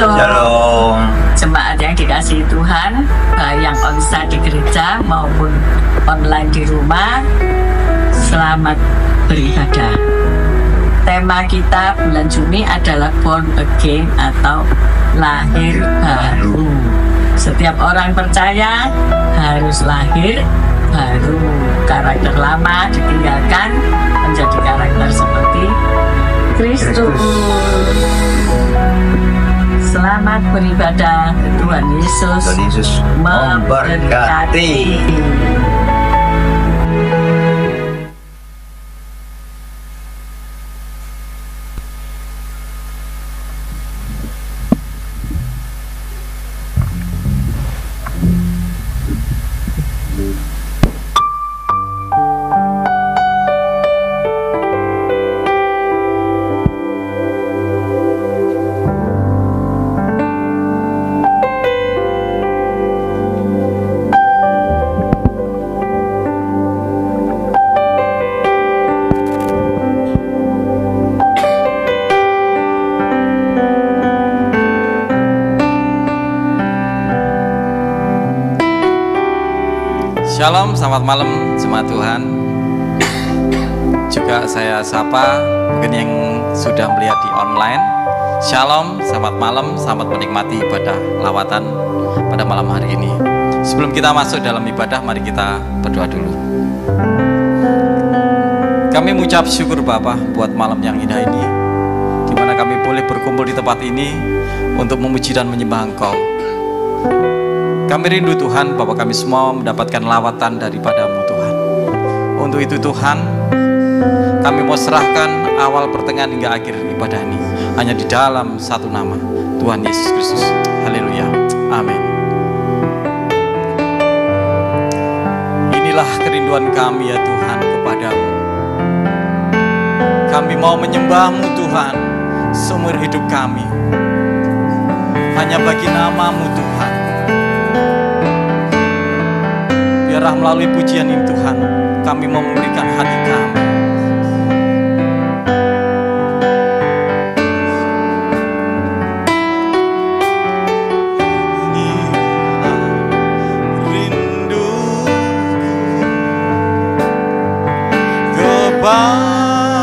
Shalom. Shalom. Jemaat yang dikasihi Tuhan, baik yang onsite di gereja maupun online di rumah, selamat beribadah. Tema kita bulan Juni adalah Born Again atau lahir baru. Setiap orang percaya harus lahir baru. Karakter lama ditinggalkan menjadi karakter seperti Kristus. Selamat beribadah. Tuhan Yesus memberkati. Shalom, selamat malam jemaat Tuhan. Juga saya sapa mungkin yang sudah melihat di online. Shalom, selamat malam, selamat menikmati ibadah lawatan pada malam hari ini. Sebelum kita masuk dalam ibadah, mari kita berdoa dulu. Kami mengucap syukur Bapa buat malam yang indah ini, di mana kami boleh berkumpul di tempat ini untuk memuji dan menyembah Engkau. Kami rindu Tuhan bahwa kami semua mendapatkan lawatan daripada-Mu Tuhan. Untuk itu Tuhan, kami mau serahkan awal pertengahan hingga akhir ibadah ini hanya di dalam satu nama, Tuhan Yesus Kristus. Haleluya. Amin. Inilah kerinduan kami ya Tuhan kepadamu. Kami mau menyembah-Mu Tuhan seumur hidup kami. Hanya bagi nama-Mu Tuhan. Biarlah melalui pujian ini Tuhan, kami mau memberikan hati kami. Inilah rinduku kepadamu.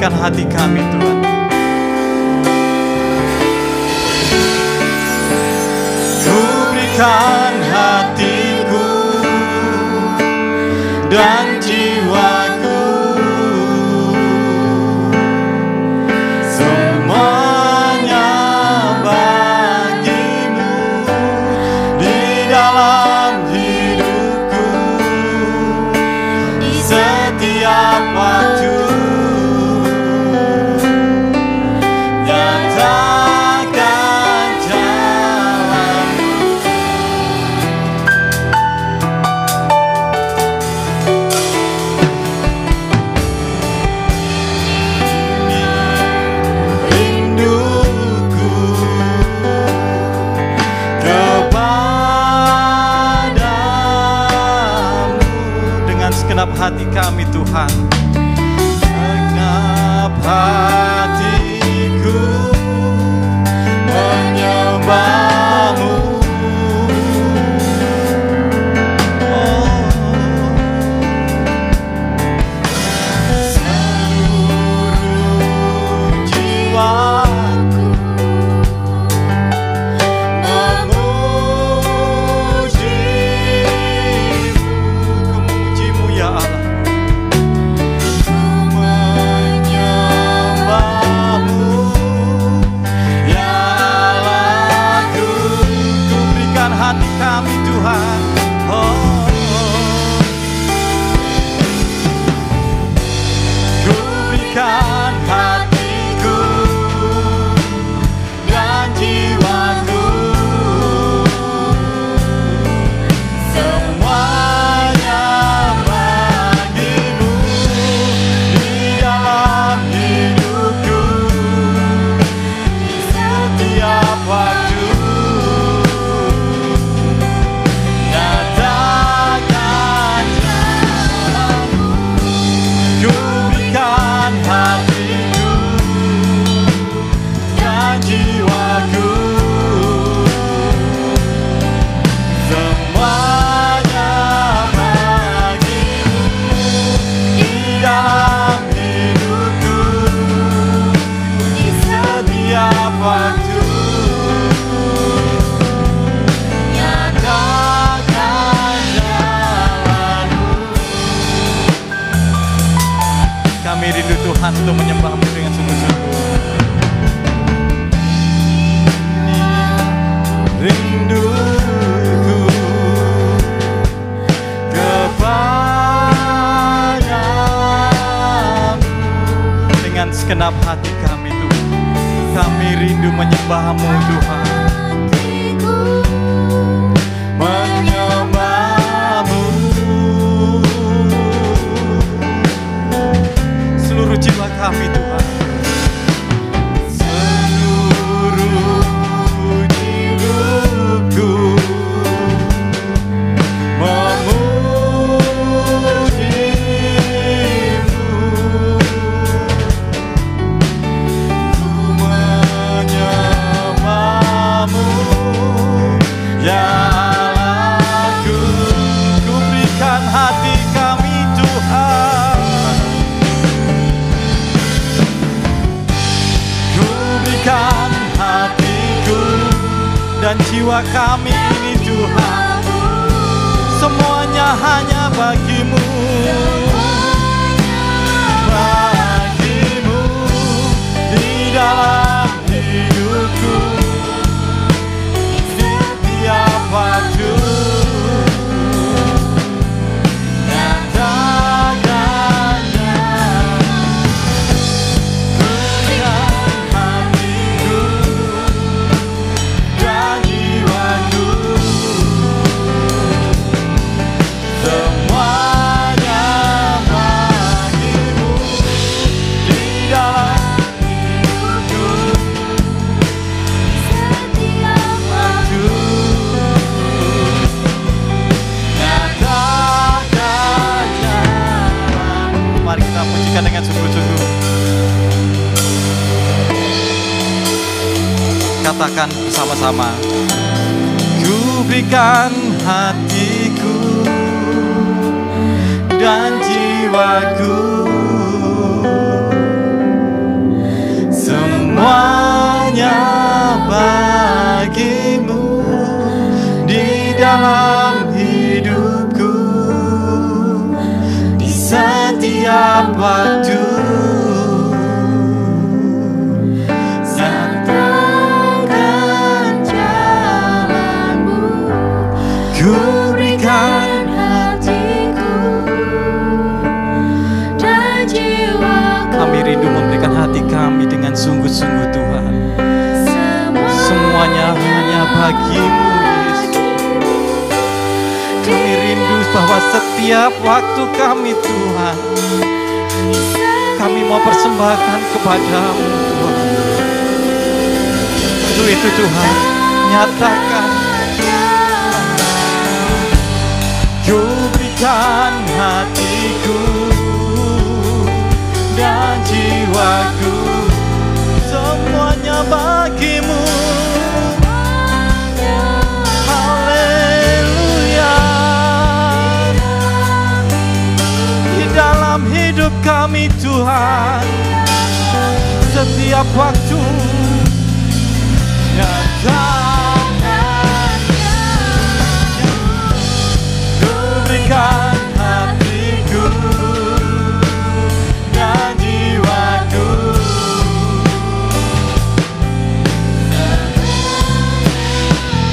Hati kami Tuhan, ku berikan hatiku dan jiwaku, semuanya bagi-Mu di dalam hidupku, di setiap waktu. Hati kami Tuhan, segenap hatiku menyembah-Mu. Seluruh jiwaku memuji-Mu ya Allah. Menyembah-Mu. Kami rindu Tuhan untuk menyembah-Mu dengan sungguh-sungguh. Rinduku kepadamu dengan segenap hati kami Tuhan. Kami rindu menyembah-Mu Tuhan. Menyembah-Mu seluruh jiwa kami Tuhan. Seluruh hidupku memuji-Mu. Ku menyembah-Mu ya Allahku. Ku berikan hati kami Tuhan. Ku berikan hatiku dan jiwa kami ini Tuhan. Semuanya hanya bagi-Mu. Bagi-Mu di dalam hidupku setiap waktu. Nyatakannya berikan hatiku dan jiwaku. Semuanya bagi-Mu di dalam hidupku setiap waktu. Nyatakannya. Mari kita pujikan dengan sungguh-sungguh. Katakan bersama-sama. Ku berikan hatiku dan jiwaku, semuanya bagi-Mu di dalam hidupku di setiap waktu. Nyatakan jalan-Mu. Ku berikan hatiku dan jiwaku. Kami rindu memberikan hati kami dengan sungguh-sungguh Tuhan. Semuanya hanya bagi-Mu Yesus. Kami rindu bahwa setiap waktu kami Tuhan, kami mau persembahkan kepada-Mu Tuhan. Untuk itu Tuhan, nyatakan. Ku berikan hatiku dan jiwaku, semuanya bagi-Mu. Haleluya. Di dalam hidup kami Tuhan, setiap waktu nyatakan. Ku berikan hatiku dan jiwaku.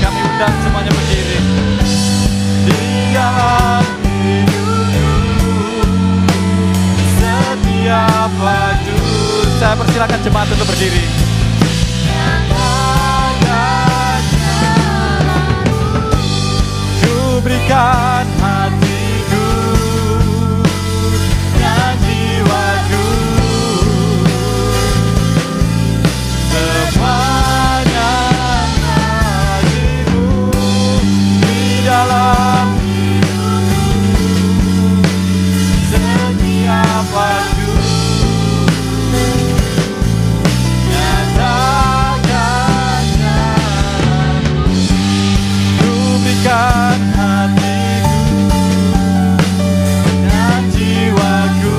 Kami undang semuanya berdiri. Di dalam hidupku setiap waktu. Saya persilakan jemaat untuk berdiri. Ku berikan hatiku dan jiwaku, semuanya bagi-Mu di dalam hidupku setiap waktu. Nyatakannya. Ku berikan hatiku dan jiwaku,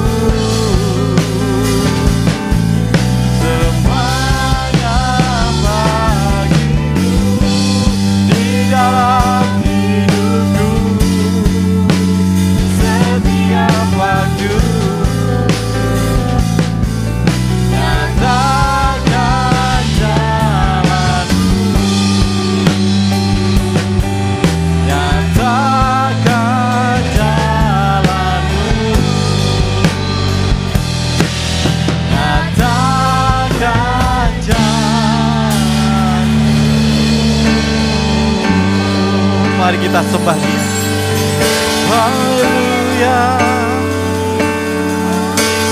semuanya bagi-Mu di dalam hidupku setiap waktu. Mari kita sembah Dia. Haleluya,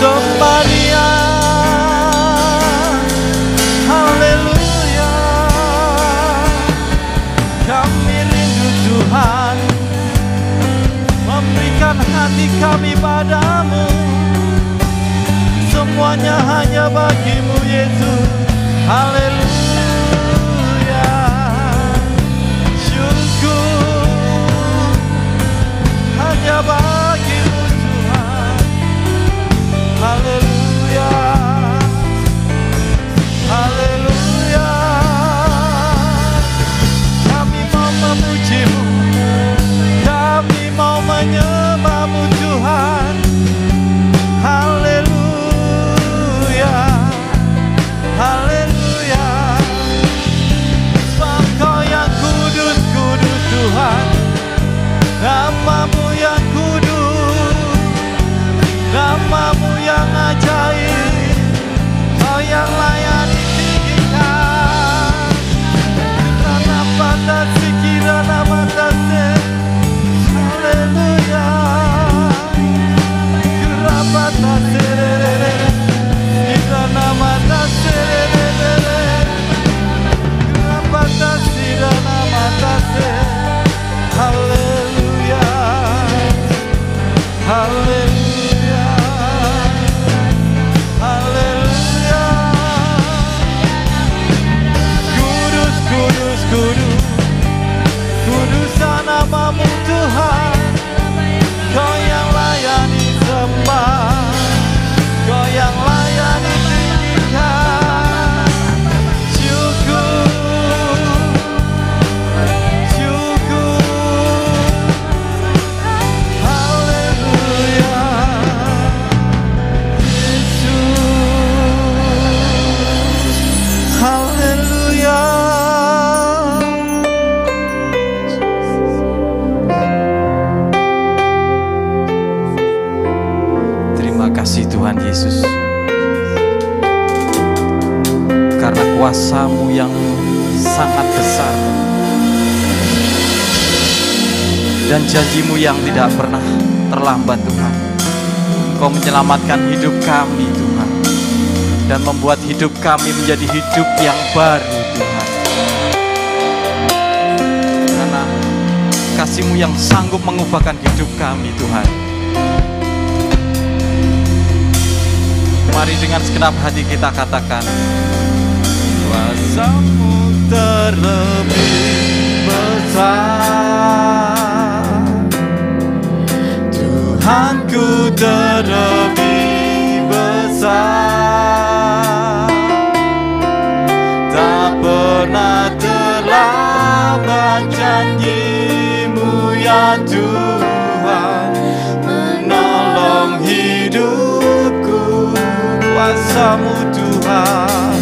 sembah Dia. Haleluya, kami rindu Tuhan, memberikan hati kami padamu. Semuanya hanya bagimu Yesus. Haleluya, syukur hanya bagimu Tuhan. Haleluya, haleluya, kami mau memujimu, kami mau menyembahmu Tuhan. Haleluya, haleluya, sebab Kau yang kudus, kudus Tuhan. Namamu yang kudus, namamu yang ajaib, Kau yang layak ditinggikan. Kirana pandasi, kirana matase. Haleluya, kirapatase, kirana matase, kirapatase, kirana matase. Haleluya, haleluya, haleluya. Kudus, kudus, kudus, kudusan namamu Tuhan. Kau yang layak disembah, Kau yang layak ditinggikan. Syukur, syukur. Haleluya, Yesus. Haleluya. Terima kasih Tuhan Yesus, karena kuasa-Mu yang sangat besar dan janji-Mu yang tidak pernah terlambat Tuhan. Engkau menyelamatkan hidup kami Tuhan, dan membuat hidup kami menjadi hidup yang baru Tuhan. Karena kasih-Mu yang sanggup mengubahkan hidup kami Tuhan. Mari dengan segenap hati kita katakan, kuasa-Mu terlebih besar, Tuhanku terlebih besar. Tak pernah terlambat janji-Mu ya Tuhan, menolong hidupku. Kuasa-Mu Tuhan,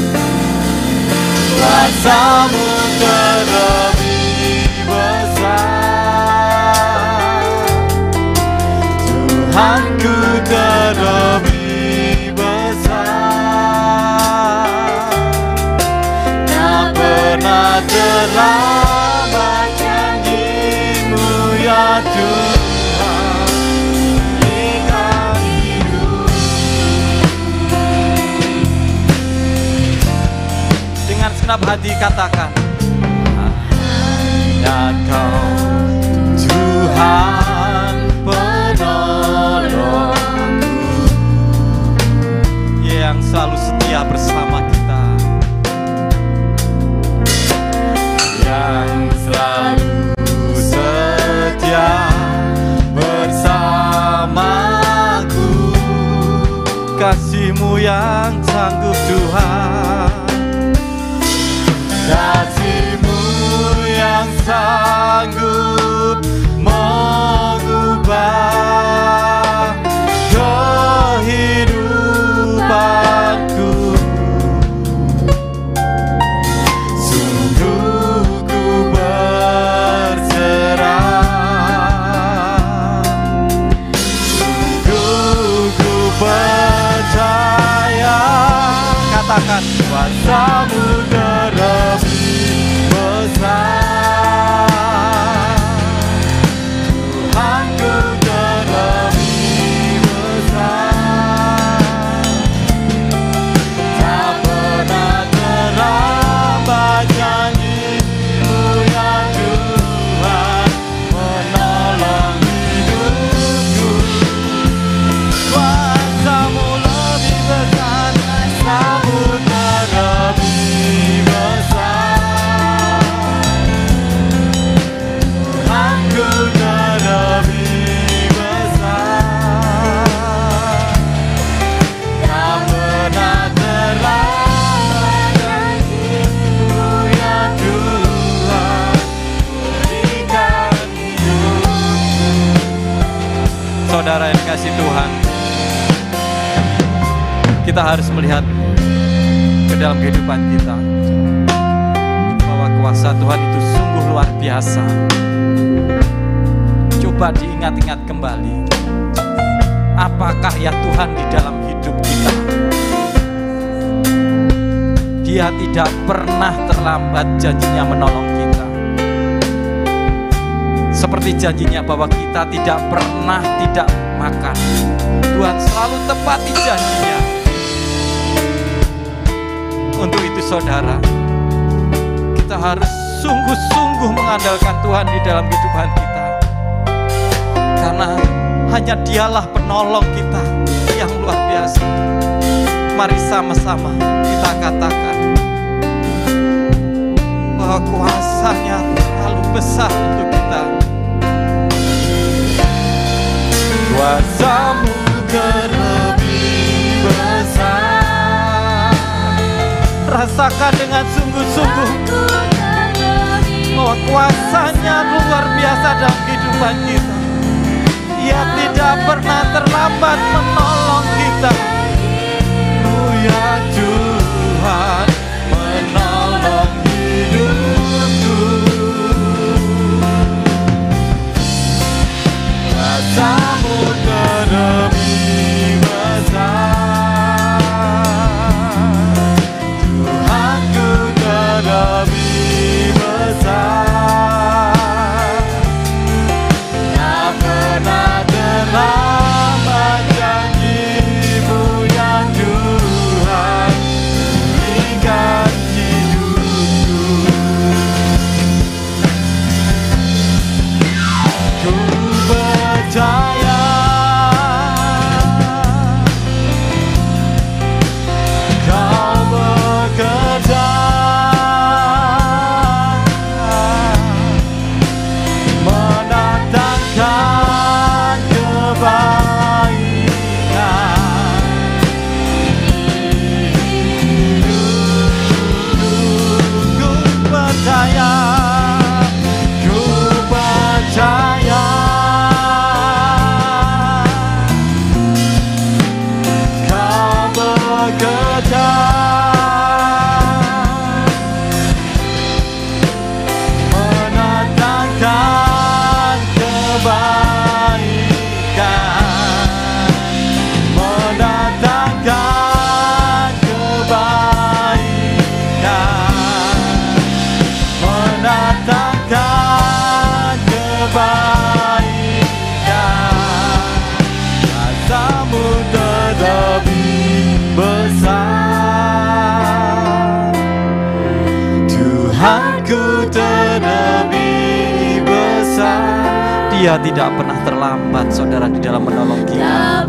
kuasa-Mu terlebih besar, Tuhanku terlebih besar. Tak pernah terlambat janji-Mu ya Tuhan. Segenap hati katakan, hanya Kau Tuhan penolongku, yang selalu setia bersama kita, yang selalu setia bersamaku. Kasih-Mu yang sanggup Tuhan, kasih-Mu yang sanggup mengubah kehidupanku. Sungguh ku berserah, sungguh ku percaya. Katakan, kuasa-Mu terlebih besar, kita harus melihat ke dalam kehidupan kita bahwa kuasa Tuhan itu sungguh luar biasa. Coba diingat-ingat kembali, apakah ya Tuhan di dalam hidup kita? Dia tidak pernah terlambat janjinya menolong kita. Seperti janjinya bahwa kita tidak pernah tidak makan, Tuhan selalu tepati janjinya. Untuk itu saudara, kita harus sungguh-sungguh mengandalkan Tuhan di dalam kehidupan kita, karena hanya Dialah penolong kita yang luar biasa. Mari sama-sama kita katakan bahwa kuasa-Nya terlalu besar untuk kita. Kuasa-Mu terlebih besar. Rasakan dengan sungguh-sungguh bahwa kuasa-Nya luar biasa dalam kehidupan kita. Dia tidak pernah terlambat menolong kita. Ya Tuhan, menolong hidupku. Kuasa-Mu terlebih besar. Tuhanku terlebih besar. Tak pernah terlambat janji-Mu ya Tuhan, berikan hidupku. Ku percaya Kau bekerja mendatangkan kebaikan. Ku percaya, ku percaya Kau bekerja mendatangkan kebaikan, mendatangkan kebaikan, mendatangkan kebaikan. Kuasa-Mu terlebih besar. Tuhanku terlebih besar. Dia tidak pernah terlambat, saudara, di dalam menolong kita.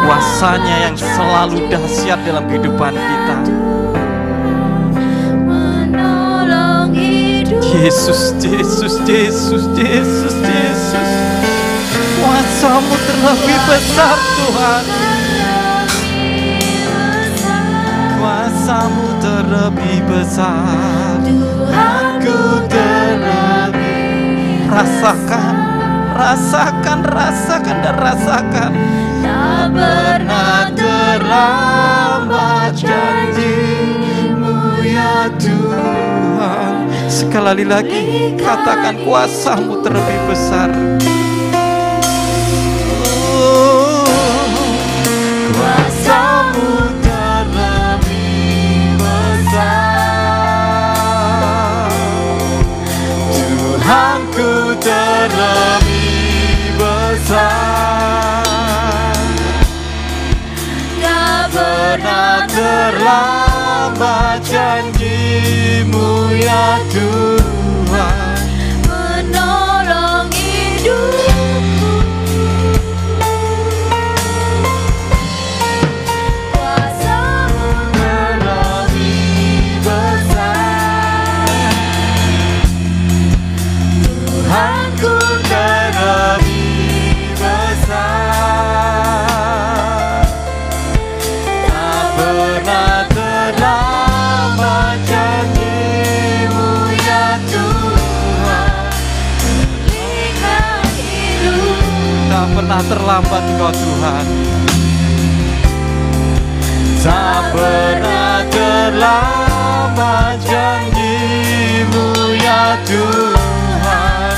Kuasa-Nya yang selalu dahsyat dalam kehidupan kita. Yesus, Yesus, Yesus, Yesus, Yesus. Kuasa-Mu terlebih besar, Tuhan. Kuasa-Mu terlebih besar. Tuhanku terlebih. Rasakan, rasakan, rasakan, dan rasakan. Tak pernah terlambat janji-Mu ya Tuhan. Sekali lagi katakan, kuasa-Mu terlebih besar. Kuasa-Mu terlebih besar. Tuhanku terlebih besar. Tak pernah terlambat janji-Mu ya Tuhan, menolong hidupku. Kuasa-Mu terlebih besar. Tuhanku terlebih besar. Tak pernah terlambat janji-Mu ya Tuhan, berikan hidup. Tak pernah terlambat Engkau Tuhan. Tak pernah terlambat janji-Mu ya Tuhan.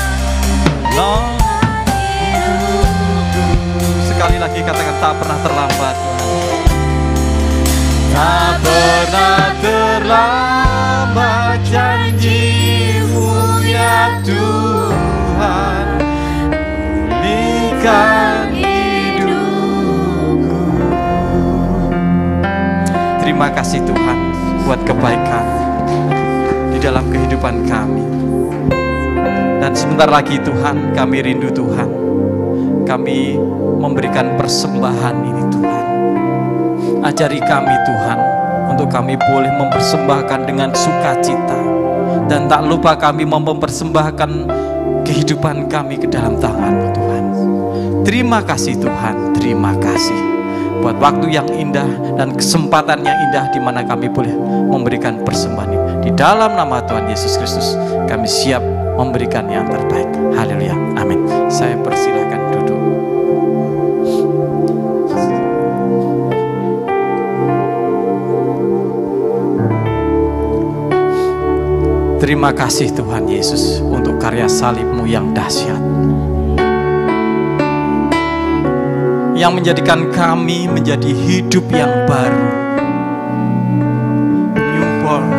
Sekali lagi katakan, tak pernah terlambat. Tak pernah terlambat janji-Mu ya Tuhan. Pulihkan hidupku. Terima kasih Tuhan buat kebaikan di dalam kehidupan kami. Dan sebentar lagi Tuhan, kami rindu Tuhan, kami memberikan persembahan ini Tuhan. Ajari kami Tuhan, untuk kami boleh mempersembahkan dengan sukacita. Dan tak lupa kami mempersembahkan kehidupan kami ke dalam tangan-Mu Tuhan. Terima kasih Tuhan, terima kasih buat waktu yang indah dan kesempatan yang indah di mana kami boleh memberikan persembahan ini. Di dalam nama Tuhan Yesus Kristus, kami siap memberikan yang terbaik. Haleluya, amin. Saya persilakan duduk. Terima kasih Tuhan Yesus untuk karya salib-Mu yang dahsyat, yang menjadikan kami menjadi hidup yang baru, newborn.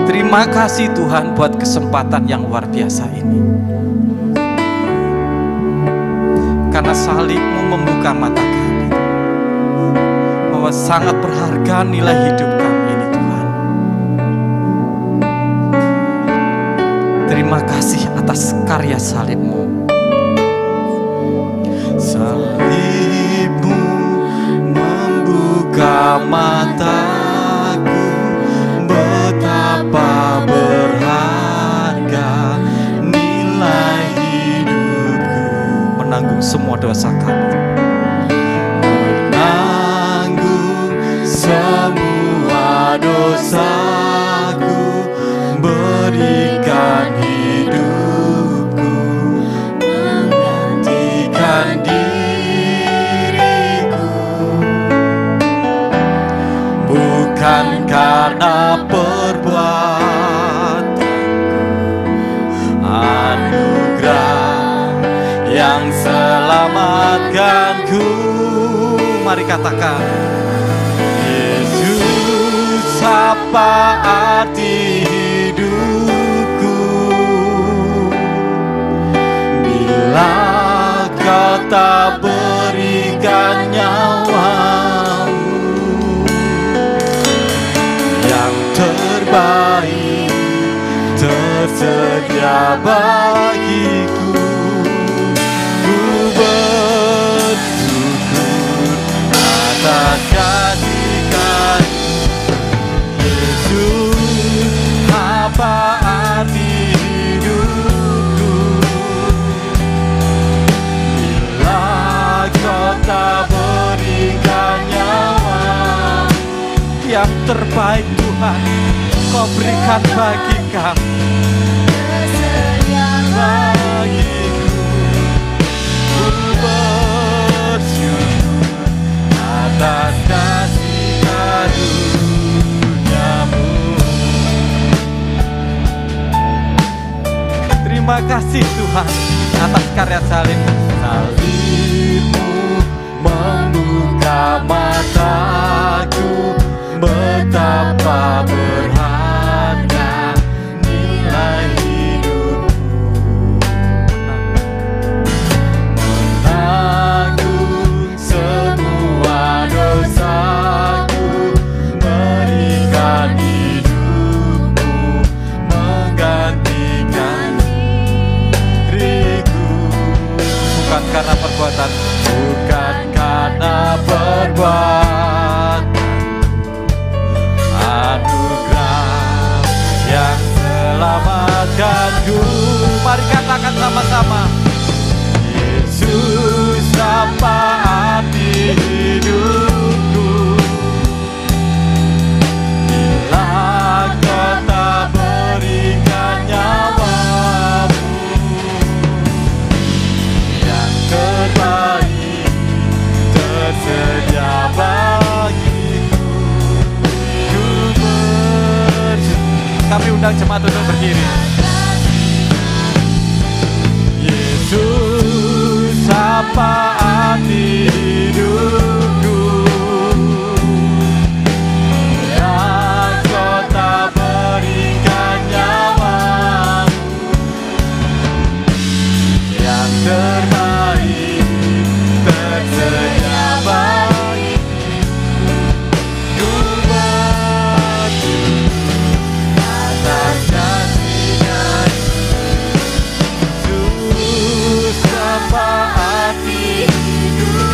Terima kasih Tuhan buat kesempatan yang luar biasa ini, karena salib-Mu membuka mata kami bahwa sangat berharga nilai hidup kami ini Tuhan. Terima kasih atas karya salib-Mu. Salib-Mu membuka mataku, betapa berharga nilai hidupku. Menanggung semua dosa kami, menanggung semua dosaku, berikan hidupku, menggantikan diriku, bukan karena perbuatanku, anugerah yang selamatkanku. Mari katakan, Yesus, apa arti hidupku bila Kau tak berikan nyawa-Mu yang terbaik tersedia bagiku. Ku bersyukur atas kasih-Mu, Yesus, apa arti hidupku bila Kau tak berikan nyawa yang terbaik Tuhan Kau berikan bagi kami, bagiku. Ku bersyukur atas kasih karunia-Mu. Terima kasih Tuhan atas karya salib-Mu. Salib-Mu membuka mataku, betapa berharga nilai hidupku, menanggung semua dosaku, berikan hidupku, menggantikan diriku, bukan karena perbuatan undang jemaat untuk berdiri. Yesus, syafaat hidupku, yang Kau tak berikan nyawamu, yang terbaik tersedia bagi ku, bersyukur atas kasih-Nya. Yesus, syafaat hidupku,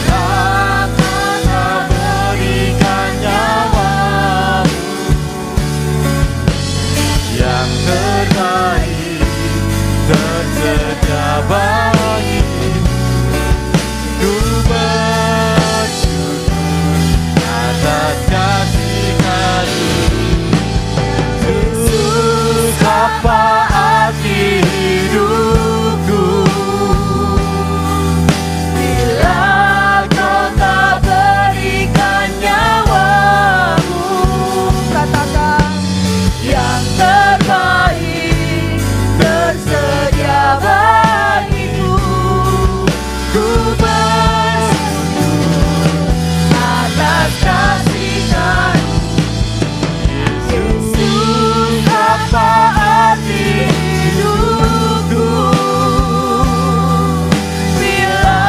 yang Kau tak berikan nyawamu, yang terbaik tersedia bagimu, ku bersyukur atas kasih karunia. Yesus, syafaat hidupku, bila Kau tak berikan nyawamu, Katakan yang terbaik tersedia bagiku, ku bersyukur atas kasih karunia. Yesus, syafaat hidupku, bila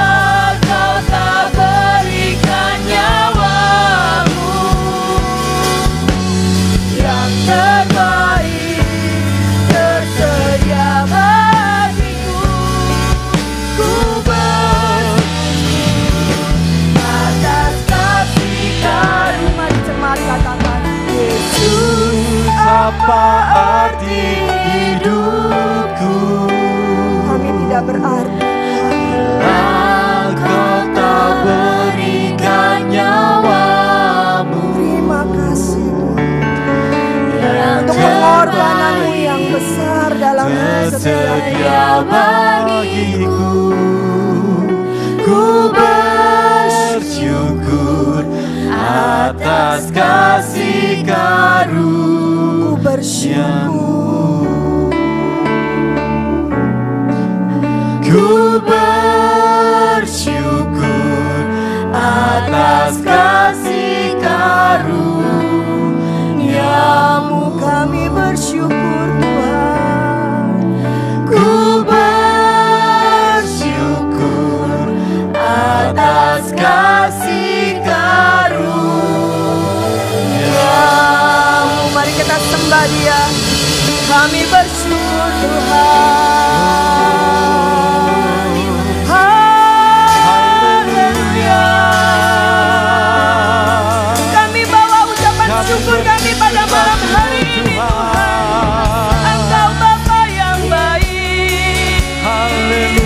Kau tak berikan nyawamu, yang terbaik tersedia bagiku, ku bersyukur atas kasih karunia. mari jemaat katakan Yesus, syafaat hidupku, kami tidak berarti Kau tak berikan nyawamu, terima kasih yang untuk pengorbananmu yang besar dalam setiap tersedia bagiku, ku bersyukur atas kasih ku bersyukur karuniamu, ku bersyukur atas kasih karuniamu, kami bersyukur Tuhan, ku bersyukur atas kasih karuniamu. mari kita sembah Dia, kami bersyukur Tuhan. Haleluya. Kami bawa ucapan syukur kami pada malam hari ini Tuhan. Engkau Bapa yang baik. Haleluya.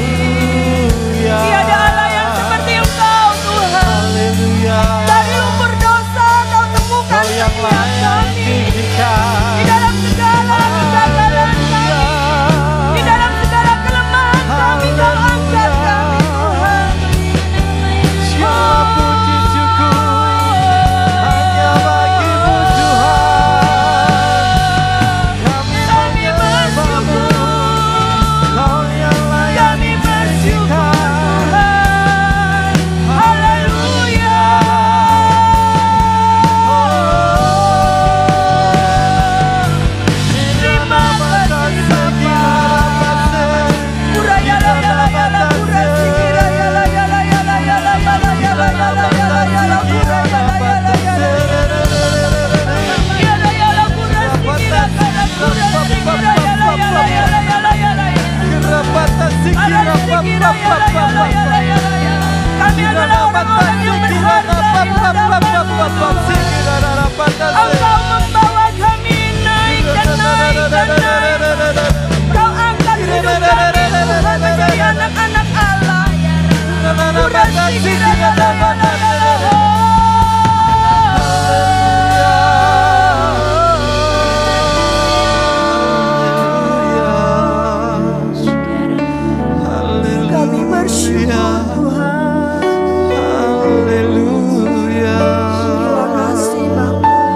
Tiada Allah yang seperti Engkau Tuhan. Haleluya. Dari lumpur dosa Kau temukan Kau yang setiap layak kami. diikat. Di dalam segala kegagalan kami, di dalam segala kelemahan kami, Kau angkat kami Tuhan. Segala puji syukur hanya bagimu Tuhan. Kami menyembahmu, Kau yang layak Kami bersyukur Tuhan. Haleluya. Terima kasih Bapa. Kuraya la ya la ya la kurasi kira ya la ya la ya la ya la ya la ya la ya la ya la ya la kuraya la ya la ya la ya la ya la kurasi kira kana kurasi kira ya la ya la ya la ya la ya la ya. Kami adalah orang-orang yang berharga di hadapan-Mu. Engkau membawa kami naik dan naik dan naik. Kau angkat hidup kami Tuhan menjadi anak-anak Allah. Kurasi kira ya la ya la ya la. Kami bersyukur Tuhan. Haleluya. Terima kasih Bapa.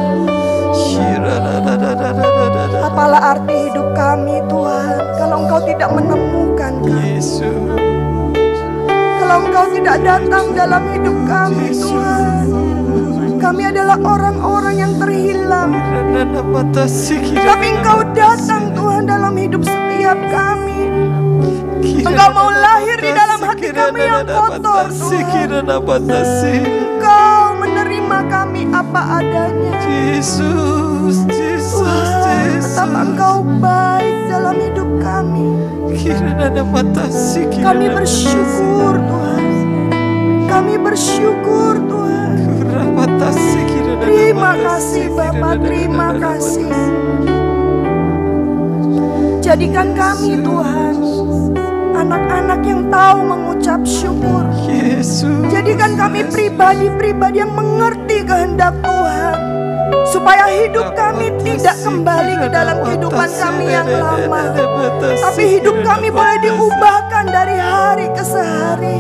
kalau Engkau tidak datang dalam hidup kami Tuhan, kami adalah orang-orang yang terhilang. Tapi Engkau datang Tuhan dalam hidup setiap kami. Engkau mau lahir di dalam hati kami yang kotor Tuhan. Engkau menerima kami apa adanya. Betapa Engkau baik dalam hidup kami. Kami bersyukur Tuhan. Kami bersyukur Tuhan. Terima kasih Bapa, terima kasih. Jadikan kami Tuhan anak-anak yang tahu mengucap syukur. Jadikan kami pribadi-pribadi yang mengerti kehendak Tuhan, supaya hidup kami tidak kembali ke dalam kehidupan kami yang lama, tapi hidup kami boleh diubahkan dari hari ke hari,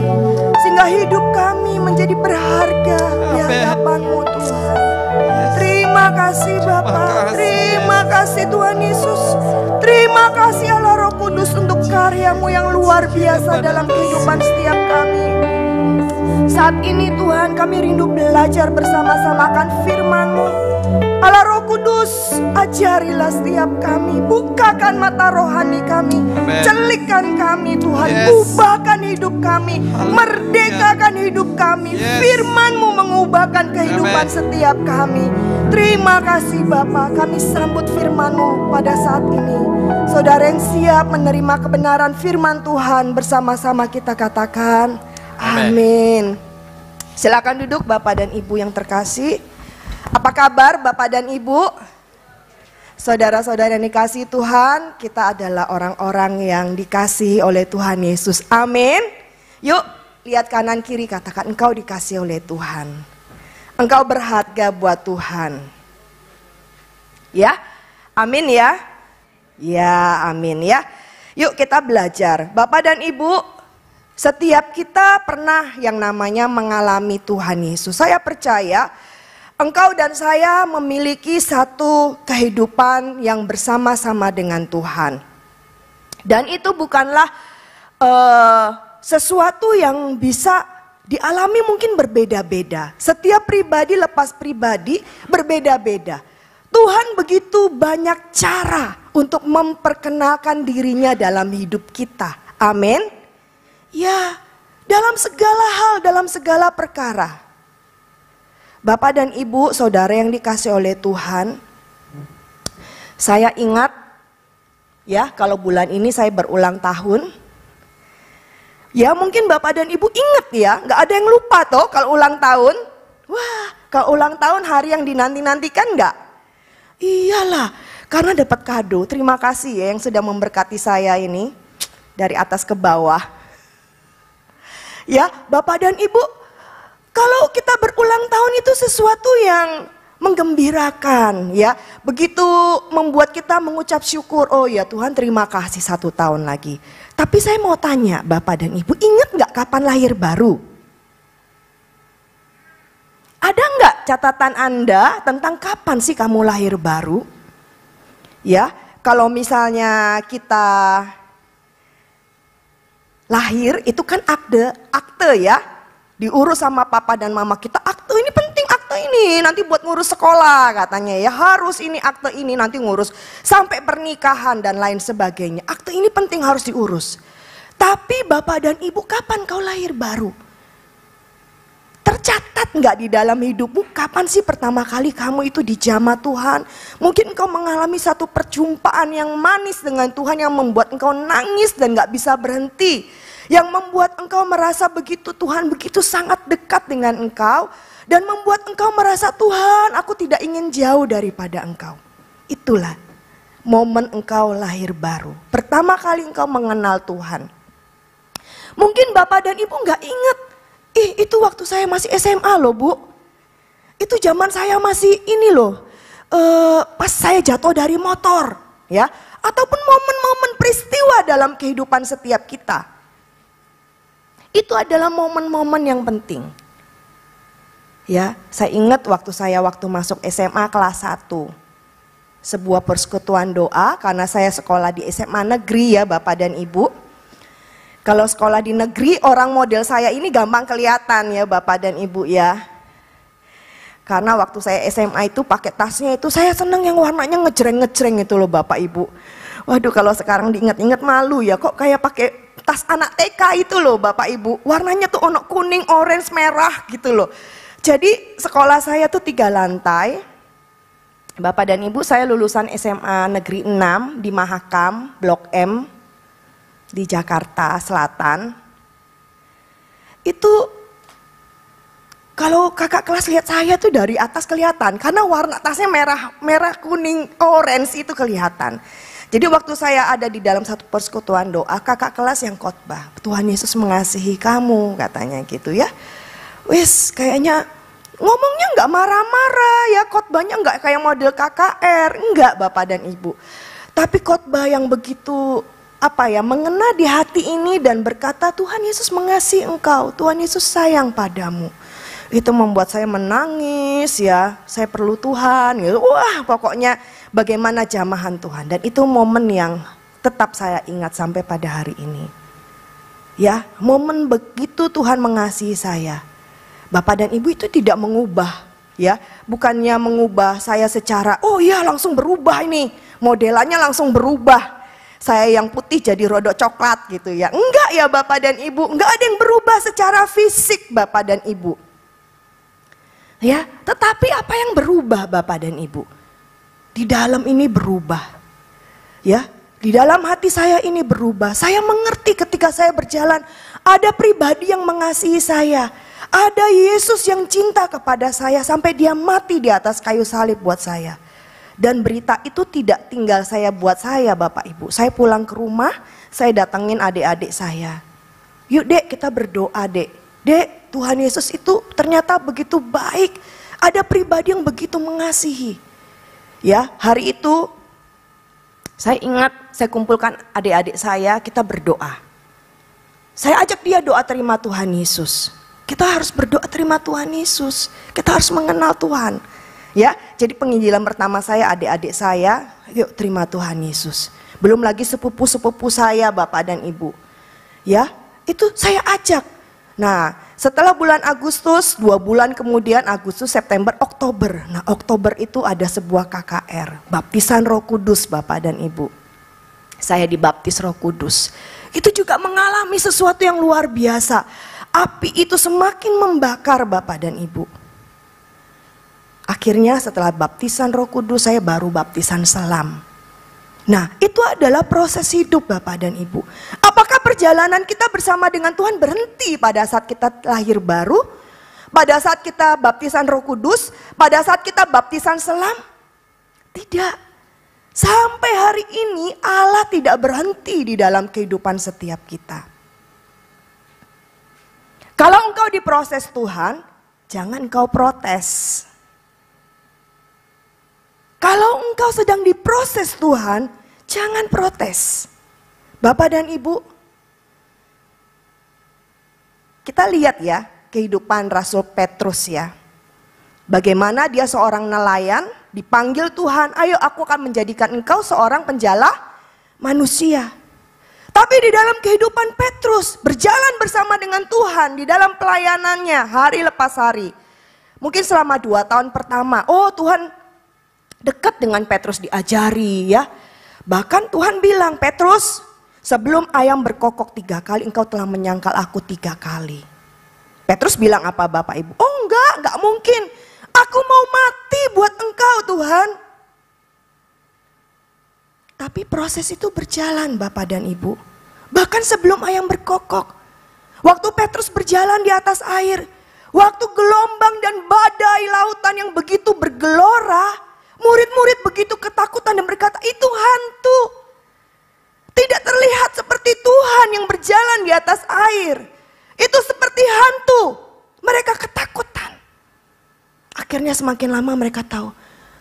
sehingga hidup kami menjadi berharga di hadapan-Mu Tuhan. Terima kasih Bapa, terima kasih Tuhan Yesus, terima kasih Allah Roh Kudus untuk karya-Mu yang luar biasa dalam kehidupan setiap kami. Saat ini Tuhan, kami rindu belajar bersama-sama akan firman-Mu. Allah Roh Kudus, ajarilah setiap kami, bukakan mata rohani kami, celikkan kami Tuhan, ubahkan hidup kami, merdekakan hidup kami. Firman-Mu mengubahkan kehidupan setiap kami. Terima kasih Bapa, kami sambut firman-Mu pada saat ini. Saudara yang siap menerima kebenaran firman Tuhan, bersama-sama kita katakan amin. Silakan duduk Bapak dan Ibu yang terkasih. Apa kabar Bapak dan Ibu? Saudara-saudara yang dikasihi Tuhan, kita adalah orang-orang yang dikasihi oleh Tuhan Yesus. Amin. Yuk, lihat kanan kiri, katakan engkau dikasihi oleh Tuhan. Engkau berharga buat Tuhan. Ya, amin ya. Ya, amin ya. Yuk kita belajar. Bapak dan Ibu, setiap kita pernah yang namanya mengalami Tuhan Yesus. Saya percaya engkau dan saya memiliki satu kehidupan yang bersama-sama dengan Tuhan. Dan itu bukanlah sesuatu yang bisa dialami mungkin berbeda-beda. Setiap pribadi lepas pribadi berbeda-beda. Tuhan begitu banyak cara untuk memperkenalkan dirinya dalam hidup kita. Amin. Ya, dalam segala hal, dalam segala perkara. Bapak dan Ibu, saudara yang dikasihi oleh Tuhan, saya ingat ya kalau bulan ini saya berulang tahun. Ya mungkin Bapak dan Ibu ingat ya, gak ada yang lupa toh kalau ulang tahun. Wah, kalau ulang tahun hari yang dinanti-nantikan gak? Iyalah, karena dapat kado. Terima kasih ya yang sudah memberkati saya ini dari atas ke bawah. Ya, Bapak dan Ibu, kalau kita berulang tahun itu sesuatu yang menggembirakan ya. Begitu membuat kita mengucap syukur, oh ya Tuhan terima kasih 1 tahun lagi. Tapi saya mau tanya Bapak dan Ibu, ingat gak kapan lahir baru? Ada gak catatan Anda tentang kapan sih kamu lahir baru? Ya, kalau misalnya kita lahir itu kan akte ya, diurus sama papa dan mama kita. Akte ini penting, akte ini nanti buat ngurus sekolah katanya ya, harus ini akte ini nanti ngurus sampai pernikahan dan lain sebagainya. Akte ini penting harus diurus. Tapi Bapak dan Ibu, kapan kau lahir baru? Tercatat nggak di dalam hidupmu kapan sih pertama kali kamu itu dijamah Tuhan? Mungkin engkau mengalami satu perjumpaan yang manis dengan Tuhan yang membuat engkau nangis dan nggak bisa berhenti. Yang membuat engkau merasa begitu Tuhan begitu sangat dekat dengan engkau. Dan membuat engkau merasa Tuhan aku tidak ingin jauh daripada engkau. Itulah momen engkau lahir baru. Pertama kali engkau mengenal Tuhan. Mungkin Bapak dan Ibu nggak ingat. Itu waktu saya masih SMA loh Bu. Itu zaman saya masih ini loh. Pas saya jatuh dari motor. Ya, ataupun momen-momen peristiwa dalam kehidupan setiap kita. Itu adalah momen-momen yang penting. Ya, saya ingat waktu masuk SMA kelas 1. Sebuah persekutuan doa karena saya sekolah di SMA negeri ya Bapak dan Ibu. Kalau sekolah di negeri, orang model saya ini gampang kelihatan ya Bapak dan Ibu ya. Karena waktu saya SMA itu pakai tasnya itu saya seneng yang warnanya ngejreng-ngejreng itu loh Bapak Ibu. Waduh, kalau sekarang diingat-ingat malu ya, kok kayak pakai tas anak TK itu loh Bapak Ibu. Warnanya tuh ono kuning, orange, merah gitu loh. Jadi sekolah saya tuh 3 lantai. Bapak dan Ibu, saya lulusan SMA Negeri 6 di Mahakam, Blok M di Jakarta Selatan. Itu kalau kakak kelas lihat saya tuh dari atas kelihatan karena warna tasnya merah, kuning, orange itu kelihatan. Jadi waktu saya ada di dalam satu persekutuan doa, kakak kelas yang khotbah, Tuhan Yesus mengasihi kamu, katanya gitu ya. Wis, kayaknya ngomongnya nggak marah-marah ya, khotbahnya nggak kayak model KKR, enggak Bapak dan Ibu. Tapi khotbah yang begitu mengena di hati ini dan berkata Tuhan Yesus mengasihi engkau, Tuhan Yesus sayang padamu. Itu membuat saya menangis ya, saya perlu Tuhan gitu. Wah, pokoknya bagaimana jamahan Tuhan, dan itu momen yang tetap saya ingat sampai pada hari ini. Ya, momen begitu Tuhan mengasihi saya. Bapak dan Ibu itu tidak mengubah ya, bukannya mengubah saya secara langsung berubah ini, modelannya langsung berubah. Saya yang putih jadi rodok coklat gitu ya. Enggak ya Bapak dan Ibu, enggak ada yang berubah secara fisik Bapak dan Ibu. Ya, tetapi apa yang berubah Bapak dan Ibu? Di dalam ini berubah. Ya, di dalam hati saya ini berubah. Saya mengerti ketika saya berjalan ada pribadi yang mengasihi saya. Ada Yesus yang cinta kepada saya sampai dia mati di atas kayu salib buat saya. Dan berita itu tidak tinggal saya buat saya Bapak Ibu. Saya pulang ke rumah, saya datengin adik-adik saya. Yuk Dek, kita berdoa Dek. Dek, Tuhan Yesus itu ternyata begitu baik. Ada pribadi yang begitu mengasihi. Ya, hari itu saya ingat saya kumpulkan adik-adik saya, kita berdoa. Saya ajak dia doa terima Tuhan Yesus. Kita harus berdoa terima Tuhan Yesus. Kita harus mengenal Tuhan. Ya, jadi penginjilan pertama saya adik-adik saya, yuk terima Tuhan Yesus. Belum lagi sepupu-sepupu saya Bapak dan Ibu. Ya, itu saya ajak. Nah, setelah bulan Agustus, 2 bulan kemudian Agustus, September, Oktober. Nah, Oktober itu ada sebuah KKR, baptisan Roh Kudus Bapak dan Ibu. Saya dibaptis Roh Kudus. Itu juga mengalami sesuatu yang luar biasa. Api itu semakin membakar Bapak dan Ibu. Akhirnya setelah baptisan Roh Kudus saya baru baptisan selam. Nah, itu adalah proses hidup Bapak dan Ibu. Apakah perjalanan kita bersama dengan Tuhan berhenti pada saat kita lahir baru? Pada saat kita baptisan Roh Kudus? Pada saat kita baptisan selam? Tidak. Sampai hari ini Allah tidak berhenti di dalam kehidupan setiap kita. Kalau engkau diproses Tuhan, jangan engkau protes. Kalau engkau sedang diproses Tuhan, jangan protes. Bapak dan Ibu, kita lihat ya kehidupan Rasul Petrus ya. Bagaimana dia seorang nelayan, dipanggil Tuhan, ayo aku akan menjadikan engkau seorang penjala manusia. Tapi di dalam kehidupan Petrus, berjalan bersama dengan Tuhan, di dalam pelayanannya hari lepas hari. Mungkin selama 2 tahun pertama, Tuhan dekat dengan Petrus, diajari ya. Bahkan Tuhan bilang, Petrus, sebelum ayam berkokok 3 kali, engkau telah menyangkal aku 3 kali. Petrus bilang apa Bapak Ibu? Enggak mungkin. Aku mau mati buat engkau Tuhan. Tapi proses itu berjalan Bapak dan Ibu. Bahkan sebelum ayam berkokok. Waktu Petrus berjalan di atas air. Waktu gelombang dan badai lautan yang begitu bergelora. Murid-murid begitu ketakutan dan berkata, itu hantu. Tidak terlihat seperti Tuhan yang berjalan di atas air. Itu seperti hantu. Mereka ketakutan. Akhirnya semakin lama mereka tahu,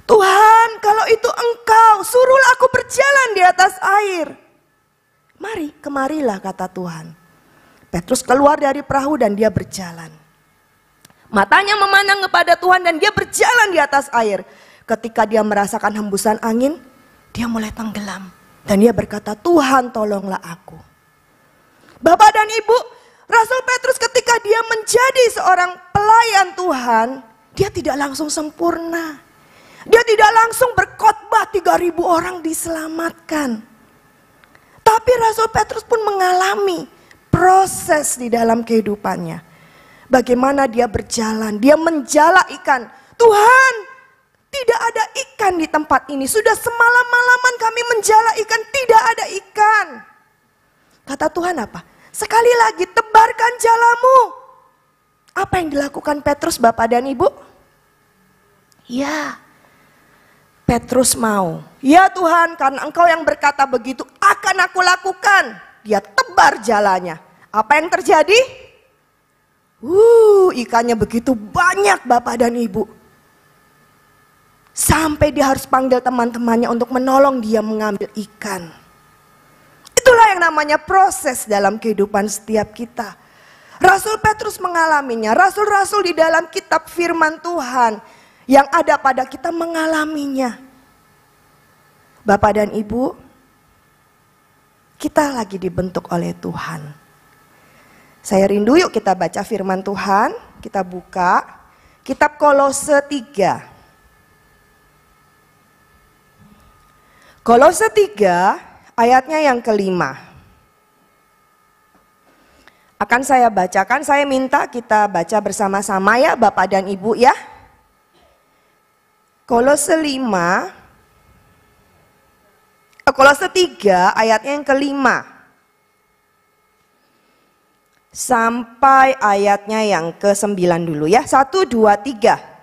Tuhan, kalau itu engkau, suruhlah aku berjalan di atas air. Mari, kemarilah kata Tuhan. Petrus keluar dari perahu dan dia berjalan. Matanya memandang kepada Tuhan dan dia berjalan di atas air. Ketika dia merasakan hembusan angin, dia mulai tenggelam. Dan dia berkata, Tuhan tolonglah aku. Bapak dan Ibu, Rasul Petrus ketika dia menjadi seorang pelayan Tuhan, dia tidak langsung sempurna. Dia tidak langsung berkhotbah 3.000 orang diselamatkan. Tapi Rasul Petrus pun mengalami proses di dalam kehidupannya. Bagaimana dia berjalan, dia menjala ikan. Tuhan, tidak ada ikan di tempat ini. Sudah semalam-malaman kami menjala ikan, tidak ada ikan. Kata Tuhan apa? Sekali lagi tebarkan jalamu. Apa yang dilakukan Petrus, Bapak dan Ibu? Ya, Petrus mau. Ya Tuhan, karena Engkau yang berkata begitu, akan aku lakukan. Dia tebar jalannya. Apa yang terjadi? Ikannya begitu banyak Bapak dan Ibu. Sampai dia harus panggil teman-temannya untuk menolong dia mengambil ikan. Itulah yang namanya proses dalam kehidupan setiap kita. Rasul Petrus mengalaminya, rasul-rasul di dalam kitab firman Tuhan yang ada pada kita mengalaminya. Bapak dan Ibu, kita lagi dibentuk oleh Tuhan. Saya rindu yuk kita baca firman Tuhan, kita buka kitab Kolose 3. Kolose 3 ayatnya yang kelima. Akan saya bacakan, saya minta kita baca bersama-sama ya Bapak dan Ibu ya. Kolose 3 ayatnya yang kelima. Sampai ayatnya yang ke-9 dulu ya. 1, 2, 3.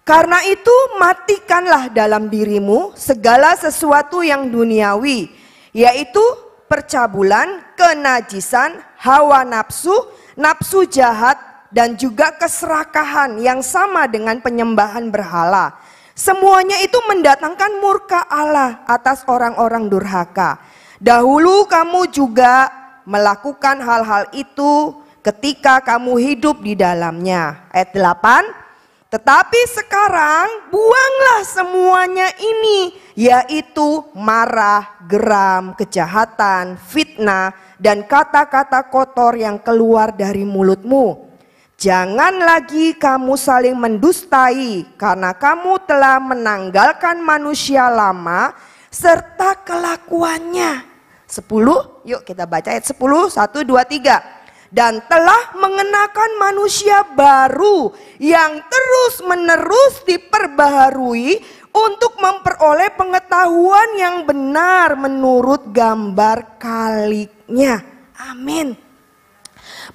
Karena itu matikanlah dalam dirimu segala sesuatu yang duniawi, yaitu percabulan, kenajisan, hawa nafsu, nafsu jahat, dan juga keserakahan yang sama dengan penyembahan berhala. Semuanya itu mendatangkan murka Allah atas orang-orang durhaka. Dahulu kamu juga melakukan hal-hal itu ketika kamu hidup di dalamnya. Ayat 8. Tetapi sekarang buanglah semuanya ini, yaitu marah, geram, kejahatan, fitnah, dan kata-kata kotor yang keluar dari mulutmu. Jangan lagi kamu saling mendustai, karena kamu telah menanggalkan manusia lama serta kelakuannya. 10, yuk kita baca ayat 10, 1, 2, 3. Dan telah mengenakan manusia baru yang terus-menerus diperbaharui untuk memperoleh pengetahuan yang benar menurut gambar kaliknya. Amin.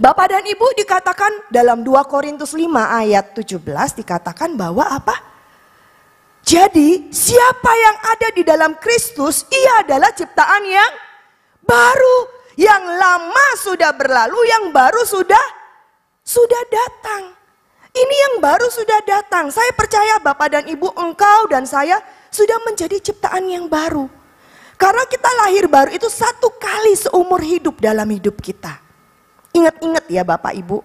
Bapak dan Ibu, dikatakan dalam 2 Korintus 5 ayat 17 dikatakan bahwa apa? Jadi siapa yang ada di dalam Kristus, ia adalah ciptaan yang baru. Yang lama sudah berlalu, yang baru sudah datang. Ini yang baru sudah datang. Saya percaya Bapak dan Ibu, engkau dan saya sudah menjadi ciptaan yang baru. Karena kita lahir baru itu satu kali seumur hidup dalam hidup kita. Ingat-ingat ya Bapak Ibu,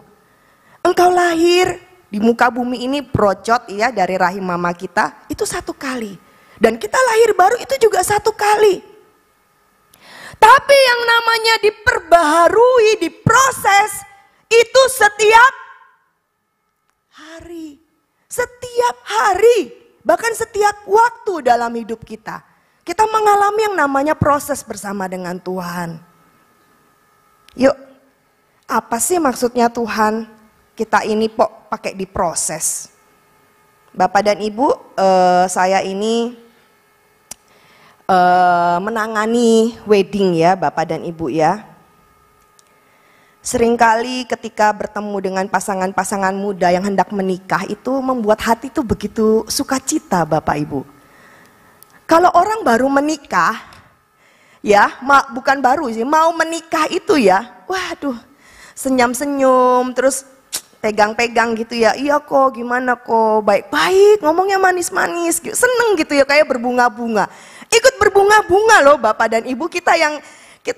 engkau lahir di muka bumi ini procot ya dari rahim mama kita, itu satu kali. Dan kita lahir baru itu juga satu kali. Tapi yang namanya diperbaharui, diproses, itu setiap hari. Setiap hari, bahkan setiap waktu dalam hidup kita. Kita mengalami yang namanya proses bersama dengan Tuhan. Yuk, apa sih maksudnya Tuhan kita ini kok pakai diproses? Bapak dan Ibu, saya ini menangani wedding ya Bapak dan Ibu ya. Seringkali ketika bertemu dengan pasangan-pasangan muda yang hendak menikah itu membuat hati itu begitu sukacita Bapak Ibu. Kalau orang baru menikah ya, bukan baru sih, mau menikah itu ya, waduh senyum-senyum terus pegang-pegang gitu ya, iya kok gimana kok, baik-baik ngomongnya manis-manis, seneng gitu ya kayak berbunga-bunga. Ikut berbunga-bunga loh Bapak dan Ibu, kita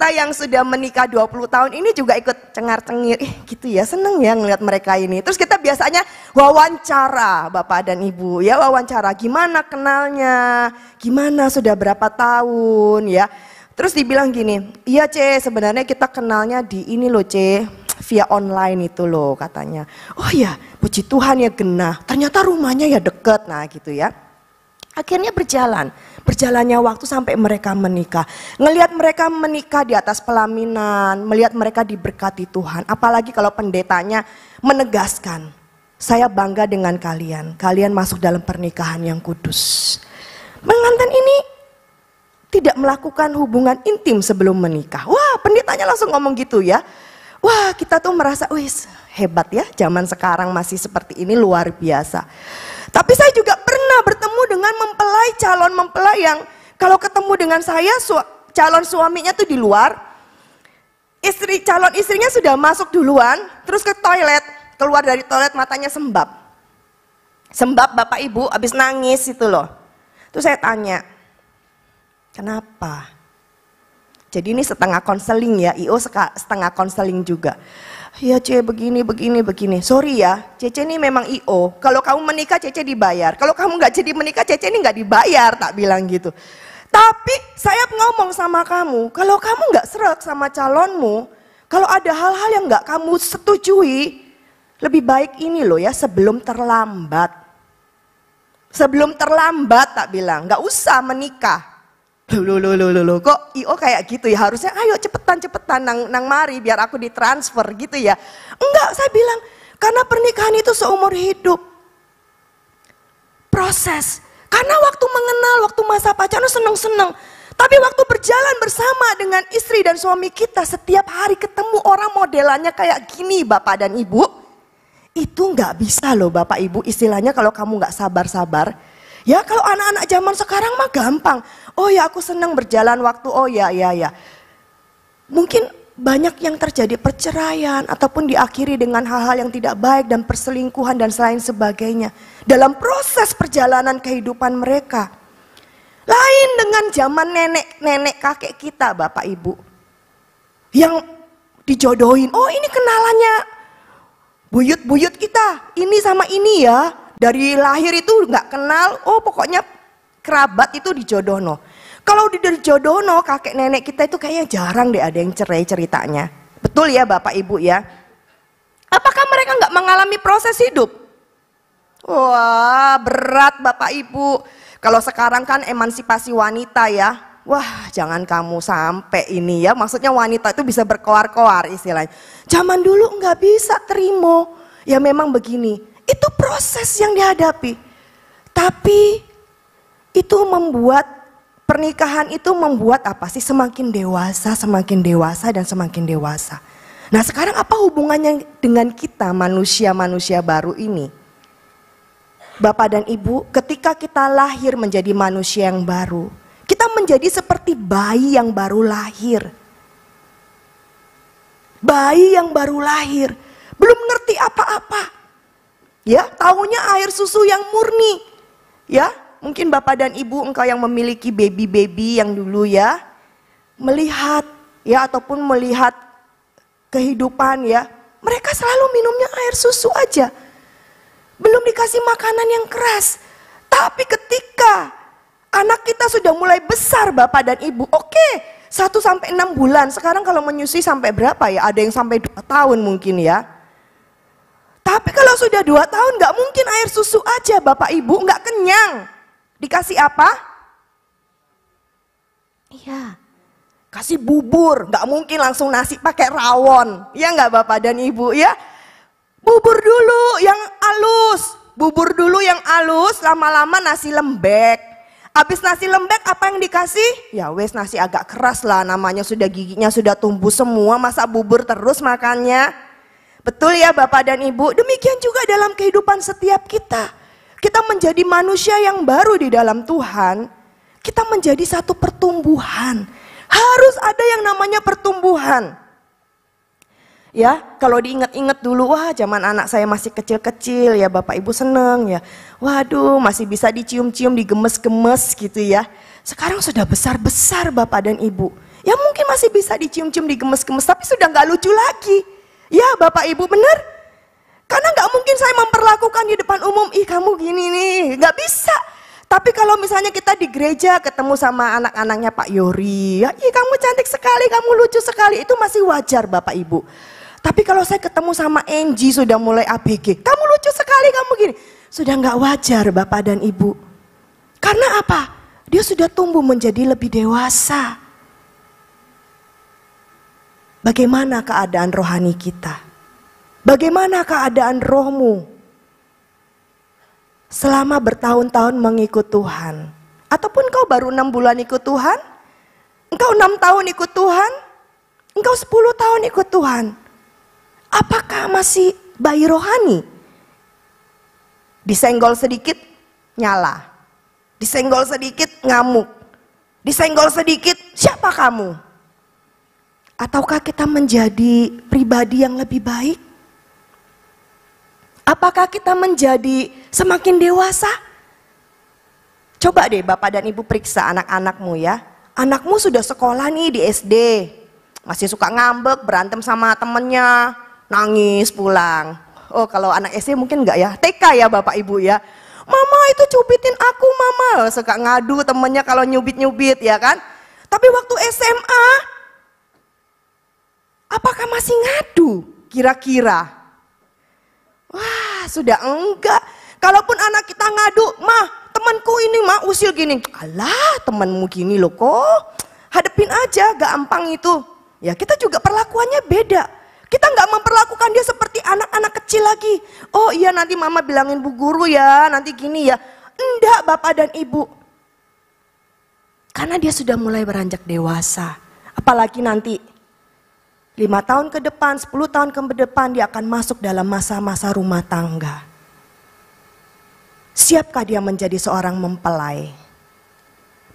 yang sudah menikah 20 tahun ini juga ikut cengar-cengir, gitu ya, seneng ya ngeliat mereka ini. Terus kita biasanya wawancara Bapak dan Ibu ya, wawancara gimana kenalnya, gimana sudah berapa tahun ya. Terus dibilang gini, iya C, sebenarnya kita kenalnya di ini loh C, via online itu loh katanya. Oh ya, puji Tuhan ya genah, ternyata rumahnya ya deket, nah gitu ya. Akhirnya berjalannya waktu sampai mereka menikah. Ngelihat mereka menikah di atas pelaminan, melihat mereka diberkati Tuhan. Apalagi kalau pendetanya menegaskan, saya bangga dengan kalian, kalian masuk dalam pernikahan yang kudus. Pengantin ini tidak melakukan hubungan intim sebelum menikah. Wah, pendetanya langsung ngomong gitu ya. Wah, kita tuh merasa, wis hebat ya, zaman sekarang masih seperti ini, luar biasa. Tapi saya juga pernah bertemu dengan calon mempelai yang kalau ketemu dengan saya, calon suaminya tuh di luar, calon istrinya sudah masuk duluan, terus ke toilet, keluar dari toilet matanya sembab. Sembab Bapak Ibu, habis nangis itu loh. Terus saya tanya, kenapa? Jadi ini setengah konseling ya, IO setengah konseling juga. Ya C begini. Sorry ya, Cece ini memang IO. Kalau kamu menikah Cece dibayar. Kalau kamu nggak jadi menikah Cece ini nggak dibayar, tak bilang gitu. Tapi saya ngomong sama kamu, kalau kamu nggak seret sama calonmu, kalau ada hal-hal yang nggak kamu setujui, lebih baik ini loh ya, sebelum terlambat. Sebelum terlambat tak bilang, nggak usah menikah. Loh, kok IO kayak gitu ya, harusnya ayo cepetan nang mari biar aku ditransfer gitu ya. Enggak, saya bilang karena pernikahan itu seumur hidup. Proses, karena waktu mengenal, waktu masa pacaran seneng-seneng. Tapi waktu berjalan bersama dengan istri dan suami kita, setiap hari ketemu orang modelannya kayak gini Bapak dan Ibu. Itu nggak bisa loh Bapak Ibu, istilahnya kalau kamu nggak sabar-sabar. Ya kalau anak-anak zaman sekarang mah gampang. Oh ya aku senang berjalan waktu, oh ya. Mungkin banyak yang terjadi perceraian ataupun diakhiri dengan hal-hal yang tidak baik dan perselingkuhan dan selain sebagainya. Dalam proses perjalanan kehidupan mereka. Lain dengan zaman nenek kakek kita Bapak Ibu. Yang dijodohin, oh ini kenalannya buyut kita, ini sama ini ya. Dari lahir itu nggak kenal, oh pokoknya kerabat itu dijodohno. Kalau di dijodohno kakek nenek kita itu kayaknya jarang deh ada yang cerai ceritanya. Betul ya Bapak Ibu ya? Apakah mereka nggak mengalami proses hidup? Wah berat Bapak Ibu. Kalau sekarang kan emansipasi wanita ya. Wah jangan kamu sampai ini ya. Maksudnya wanita itu bisa berkoar-koar istilahnya. Zaman dulu nggak bisa terima. Ya memang begini. Itu proses yang dihadapi. Tapi itu membuat pernikahan itu membuat apa sih? Semakin dewasa dan semakin dewasa. Nah sekarang apa hubungannya dengan kita manusia-manusia baru ini? Bapak dan Ibu, ketika kita lahir menjadi manusia yang baru, kita menjadi seperti bayi yang baru lahir. Bayi yang baru lahir, belum ngerti apa-apa. Ya, taunya air susu yang murni. Ya, mungkin Bapak dan Ibu engkau yang memiliki baby-baby yang dulu ya, melihat ya ataupun melihat kehidupan ya, mereka selalu minumnya air susu aja. Belum dikasih makanan yang keras. Tapi ketika anak kita sudah mulai besar Bapak dan Ibu, oke, 1-6 bulan. Sekarang kalau menyusui sampai berapa ya? Ada yang sampai 2 tahun mungkin ya. Tapi kalau sudah 2 tahun gak mungkin air susu aja Bapak Ibu, gak kenyang. Dikasih apa? Iya, kasih bubur, gak mungkin langsung nasi pakai rawon. Iya gak Bapak dan Ibu ya? Bubur dulu yang halus, lama-lama nasi lembek. Habis nasi lembek apa yang dikasih? Ya wes nasi agak keras lah, namanya sudah giginya sudah tumbuh semua, masa bubur terus makannya? Betul ya Bapak dan Ibu, demikian juga dalam kehidupan setiap kita. Kita menjadi manusia yang baru di dalam Tuhan, kita menjadi satu pertumbuhan. Harus ada yang namanya pertumbuhan. Ya, kalau diingat-ingat dulu, wah zaman anak saya masih kecil-kecil ya Bapak Ibu seneng ya. Waduh masih bisa dicium-cium, digemes-gemes gitu ya. Sekarang sudah besar-besar Bapak dan Ibu. Ya mungkin masih bisa dicium-cium, digemes-gemes, tapi sudah gak lucu lagi. Ya Bapak Ibu benar? Karena gak mungkin saya memperlakukan di depan umum, ih kamu gini nih, gak bisa. Tapi kalau misalnya kita di gereja ketemu sama anak-anaknya Pak Yori, ya, "Ih, kamu cantik sekali, kamu lucu sekali," itu masih wajar Bapak Ibu. Tapi kalau saya ketemu sama Angie sudah mulai ABG, "Kamu lucu sekali, kamu gini," sudah nggak wajar Bapak dan Ibu. Karena apa? Dia sudah tumbuh menjadi lebih dewasa. Bagaimana keadaan rohani kita? Bagaimana keadaan rohmu? Selama bertahun-tahun mengikut Tuhan, ataupun kau baru 6 bulan ikut Tuhan, engkau 6 tahun ikut Tuhan, engkau 10 tahun ikut Tuhan, apakah masih bayi rohani? Disenggol sedikit nyala, disenggol sedikit ngamuk, disenggol sedikit siapa kamu? Ataukah kita menjadi pribadi yang lebih baik? Apakah kita menjadi semakin dewasa? Coba deh Bapak dan Ibu periksa anak-anakmu ya. Anakmu sudah sekolah nih di SD. Masih suka ngambek, berantem sama temennya, nangis pulang. Oh, kalau anak SD mungkin enggak ya? TK ya Bapak Ibu ya. "Mama itu cubitin aku mama." Suka ngadu temennya kalau nyubit-nyubit ya kan. Tapi waktu SMA, apakah masih ngadu kira-kira? Wah, sudah enggak. Kalaupun anak kita ngadu, "Mah, temanku ini mah usil gini." "Alah, temanmu gini loh kok. Hadepin aja, gampang itu." Ya, kita juga perlakuannya beda. Kita nggak memperlakukan dia seperti anak-anak kecil lagi. "Oh iya, nanti mama bilangin bu guru ya, nanti gini ya." Enggak Bapak dan Ibu. Karena dia sudah mulai beranjak dewasa. Apalagi nanti 5 tahun ke depan, 10 tahun ke depan dia akan masuk dalam masa-masa rumah tangga. Siapkah dia menjadi seorang mempelai?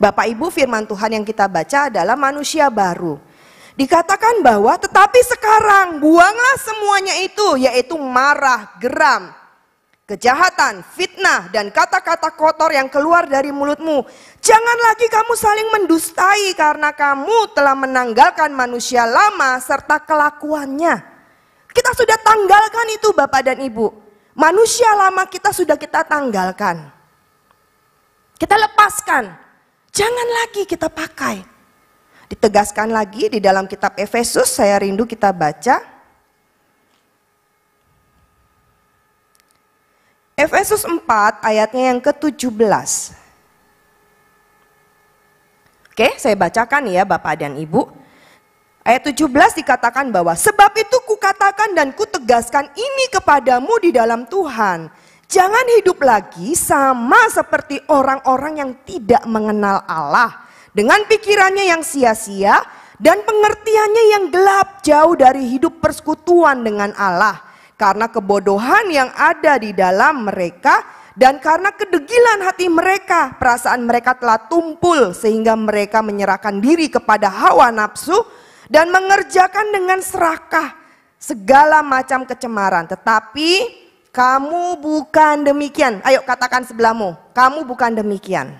Bapak Ibu, firman Tuhan yang kita baca adalah manusia baru. Dikatakan bahwa tetapi sekarang buanglah semuanya itu, yaitu marah, geram, kejahatan, fitnah, dan kata-kata kotor yang keluar dari mulutmu. Jangan lagi kamu saling mendustai karena kamu telah menanggalkan manusia lama serta kelakuannya. Kita sudah tanggalkan itu Bapak dan Ibu. Manusia lama kita sudah kita tanggalkan. Kita lepaskan. Jangan lagi kita pakai. Ditegaskan lagi di dalam kitab Efesus, saya rindu kita baca. Efesus 4 ayatnya yang ke-17. Oke, saya bacakan ya Bapak dan Ibu. Ayat 17 dikatakan bahwa sebab itu kukatakan dan kutegaskan ini kepadamu di dalam Tuhan. Jangan hidup lagi sama seperti orang-orang yang tidak mengenal Allah. Dengan pikirannya yang sia-sia dan pengertiannya yang gelap jauh dari hidup persekutuan dengan Allah. Karena kebodohan yang ada di dalam mereka dan karena kedegilan hati mereka, perasaan mereka telah tumpul sehingga mereka menyerahkan diri kepada hawa nafsu dan mengerjakan dengan serakah segala macam kecemaran. Tetapi kamu bukan demikian. Ayo katakan sebelahmu, kamu bukan demikian.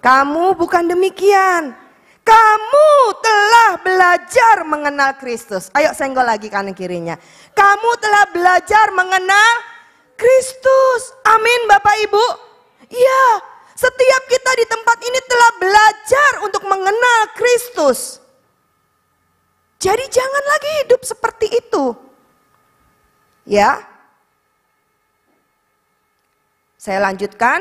Kamu bukan demikian. Kamu telah belajar mengenal Kristus. Ayo senggol lagi kanan kirinya. Kamu telah belajar mengenal Kristus. Amin Bapak Ibu. Iya, setiap kita di tempat ini telah belajar untuk mengenal Kristus. Jadi jangan lagi hidup seperti itu. Ya. Saya lanjutkan.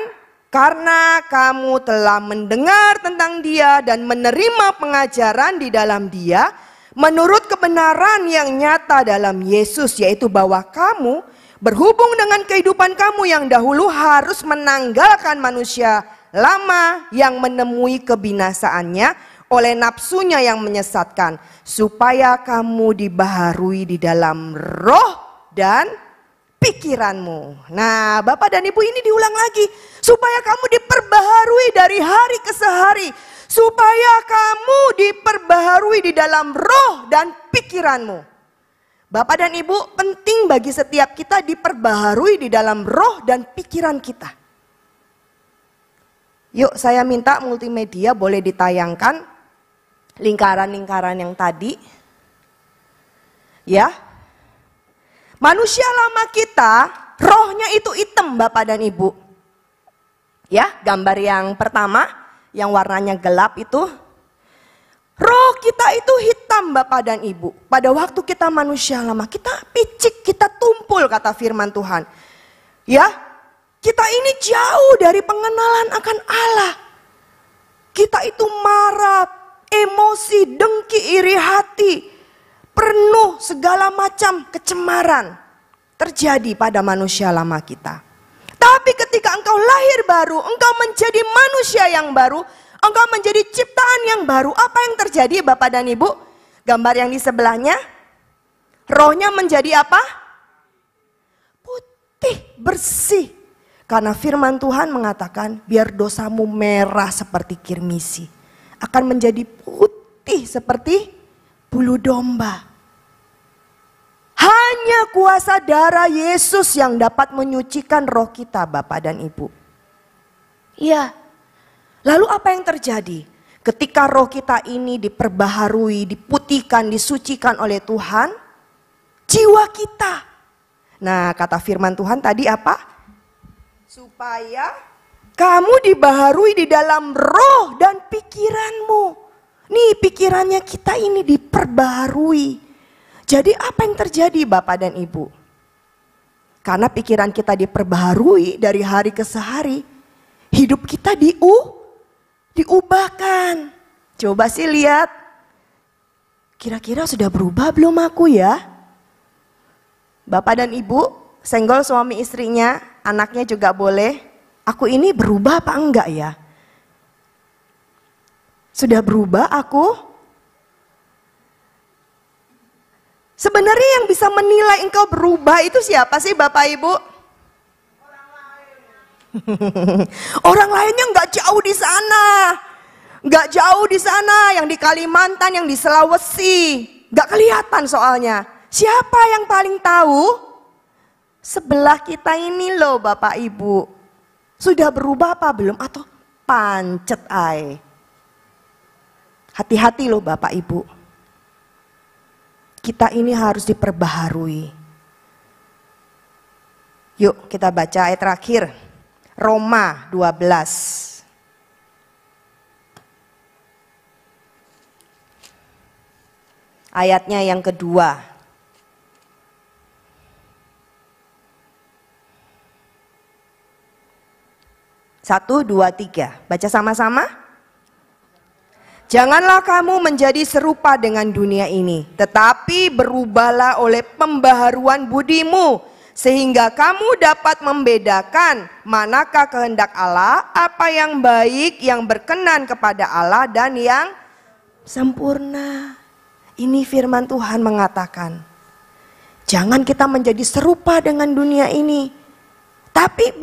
Karena kamu telah mendengar tentang Dia dan menerima pengajaran di dalam Dia, menurut kebenaran yang nyata dalam Yesus, yaitu bahwa kamu berhubung dengan kehidupan kamu yang dahulu harus menanggalkan manusia lama yang menemui kebinasaannya oleh nafsunya yang menyesatkan, supaya kamu dibaharui di dalam roh dan pikiranmu. Nah, Bapak dan Ibu, ini diulang lagi. Supaya kamu diperbaharui dari hari ke hari. Supaya kamu diperbaharui di dalam roh dan pikiranmu. Bapak dan Ibu, penting bagi setiap kita diperbaharui di dalam roh dan pikiran kita. Yuk, saya minta multimedia boleh ditayangkan lingkaran-lingkaran yang tadi. Ya. Manusia lama kita, rohnya itu hitam Bapak dan Ibu. Ya, gambar yang pertama yang warnanya gelap itu, roh kita itu hitam Bapak dan Ibu. Pada waktu kita manusia lama, kita picik, kita tumpul kata firman Tuhan. Ya, kita ini jauh dari pengenalan akan Allah. Kita itu marah, emosi, dengki, iri hati, penuh segala macam kecemaran terjadi pada manusia lama kita. Tapi ketika engkau lahir baru, engkau menjadi manusia yang baru, engkau menjadi ciptaan yang baru. Apa yang terjadi Bapak dan Ibu? Gambar yang di sebelahnya, rohnya menjadi apa? Putih, bersih. Karena firman Tuhan mengatakan, biar dosamu merah seperti kirmisi, akan menjadi putih seperti bulu domba. Hanya kuasa darah Yesus yang dapat menyucikan roh kita Bapak dan Ibu. Iya. Lalu apa yang terjadi? Ketika roh kita ini diperbaharui, diputihkan, disucikan oleh Tuhan, jiwa kita. Nah, kata firman Tuhan tadi apa? Supaya kamu dibaharui di dalam roh dan pikiranmu. Nih, pikirannya kita ini diperbaharui. Jadi apa yang terjadi Bapak dan Ibu? Karena pikiran kita diperbaharui dari hari ke hari, hidup kita diubahkan. Coba sih lihat, kira-kira sudah berubah belum aku ya? Bapak dan Ibu, senggol suami istrinya, anaknya juga boleh. Aku ini berubah apa enggak ya? Sudah berubah aku? Sebenarnya yang bisa menilai engkau berubah itu siapa sih Bapak Ibu? Orang lainnya nggak jauh di sana, nggak jauh di sana, yang di Kalimantan, yang di Sulawesi, nggak kelihatan soalnya. Siapa yang paling tahu? Sebelah kita ini loh Bapak Ibu. Sudah berubah apa belum? Atau pancet ay? Hati-hati loh Bapak Ibu. Kita ini harus diperbaharui. Yuk kita baca ayat terakhir. Roma 12. Ayatnya yang kedua. Satu, dua, tiga. Baca sama-sama. Janganlah kamu menjadi serupa dengan dunia ini, tetapi berubahlah oleh pembaharuan budimu, sehingga kamu dapat membedakan manakah kehendak Allah, apa yang baik, yang berkenan kepada Allah, dan yang sempurna. Ini firman Tuhan mengatakan, jangan kita menjadi serupa dengan dunia ini, tapi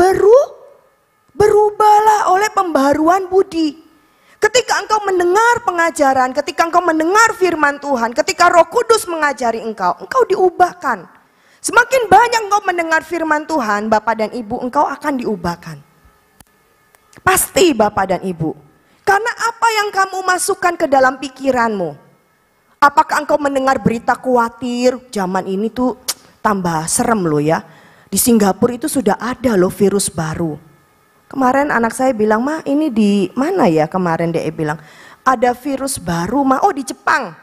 berubahlah oleh pembaharuan budi. Ketika engkau mendengar pengajaran, ketika engkau mendengar firman Tuhan, ketika Roh Kudus mengajari engkau diubahkan. Semakin banyak engkau mendengar firman Tuhan, Bapak dan Ibu, engkau akan diubahkan. Pasti Bapak dan Ibu. Karena apa yang kamu masukkan ke dalam pikiranmu? Apakah engkau mendengar berita khawatir, zaman ini tuh tambah serem loh ya. Di Singapura itu sudah ada loh virus baru. Kemarin anak saya bilang, "Ma, ini di mana ya?" Kemarin dia bilang, "Ada virus baru, Ma." Oh, di Jepang.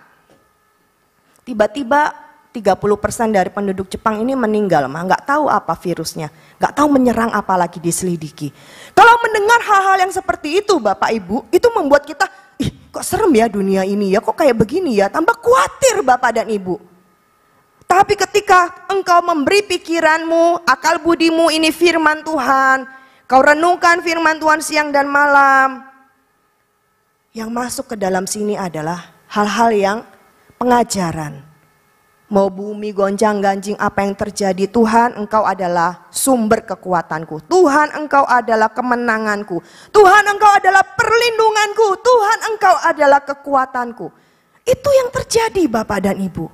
Tiba-tiba 30% dari penduduk Jepang ini meninggal, Ma. Nggak tahu apa virusnya, nggak tahu menyerang apa lagi diselidiki. Kalau mendengar hal-hal yang seperti itu, Bapak Ibu, itu membuat kita, ih, kok serem ya dunia ini ya, kok kayak begini ya, tambah khawatir Bapak dan Ibu. Tapi ketika engkau memberi pikiranmu, akal budimu ini firman Tuhan, kau renungkan firman Tuhan siang dan malam. Yang masuk ke dalam sini adalah hal-hal yang pengajaran. Mau bumi gonjang-ganjing apa yang terjadi, Tuhan engkau adalah sumber kekuatanku. Tuhan engkau adalah kemenanganku. Tuhan engkau adalah perlindunganku. Tuhan engkau adalah kekuatanku. Itu yang terjadi Bapak dan Ibu.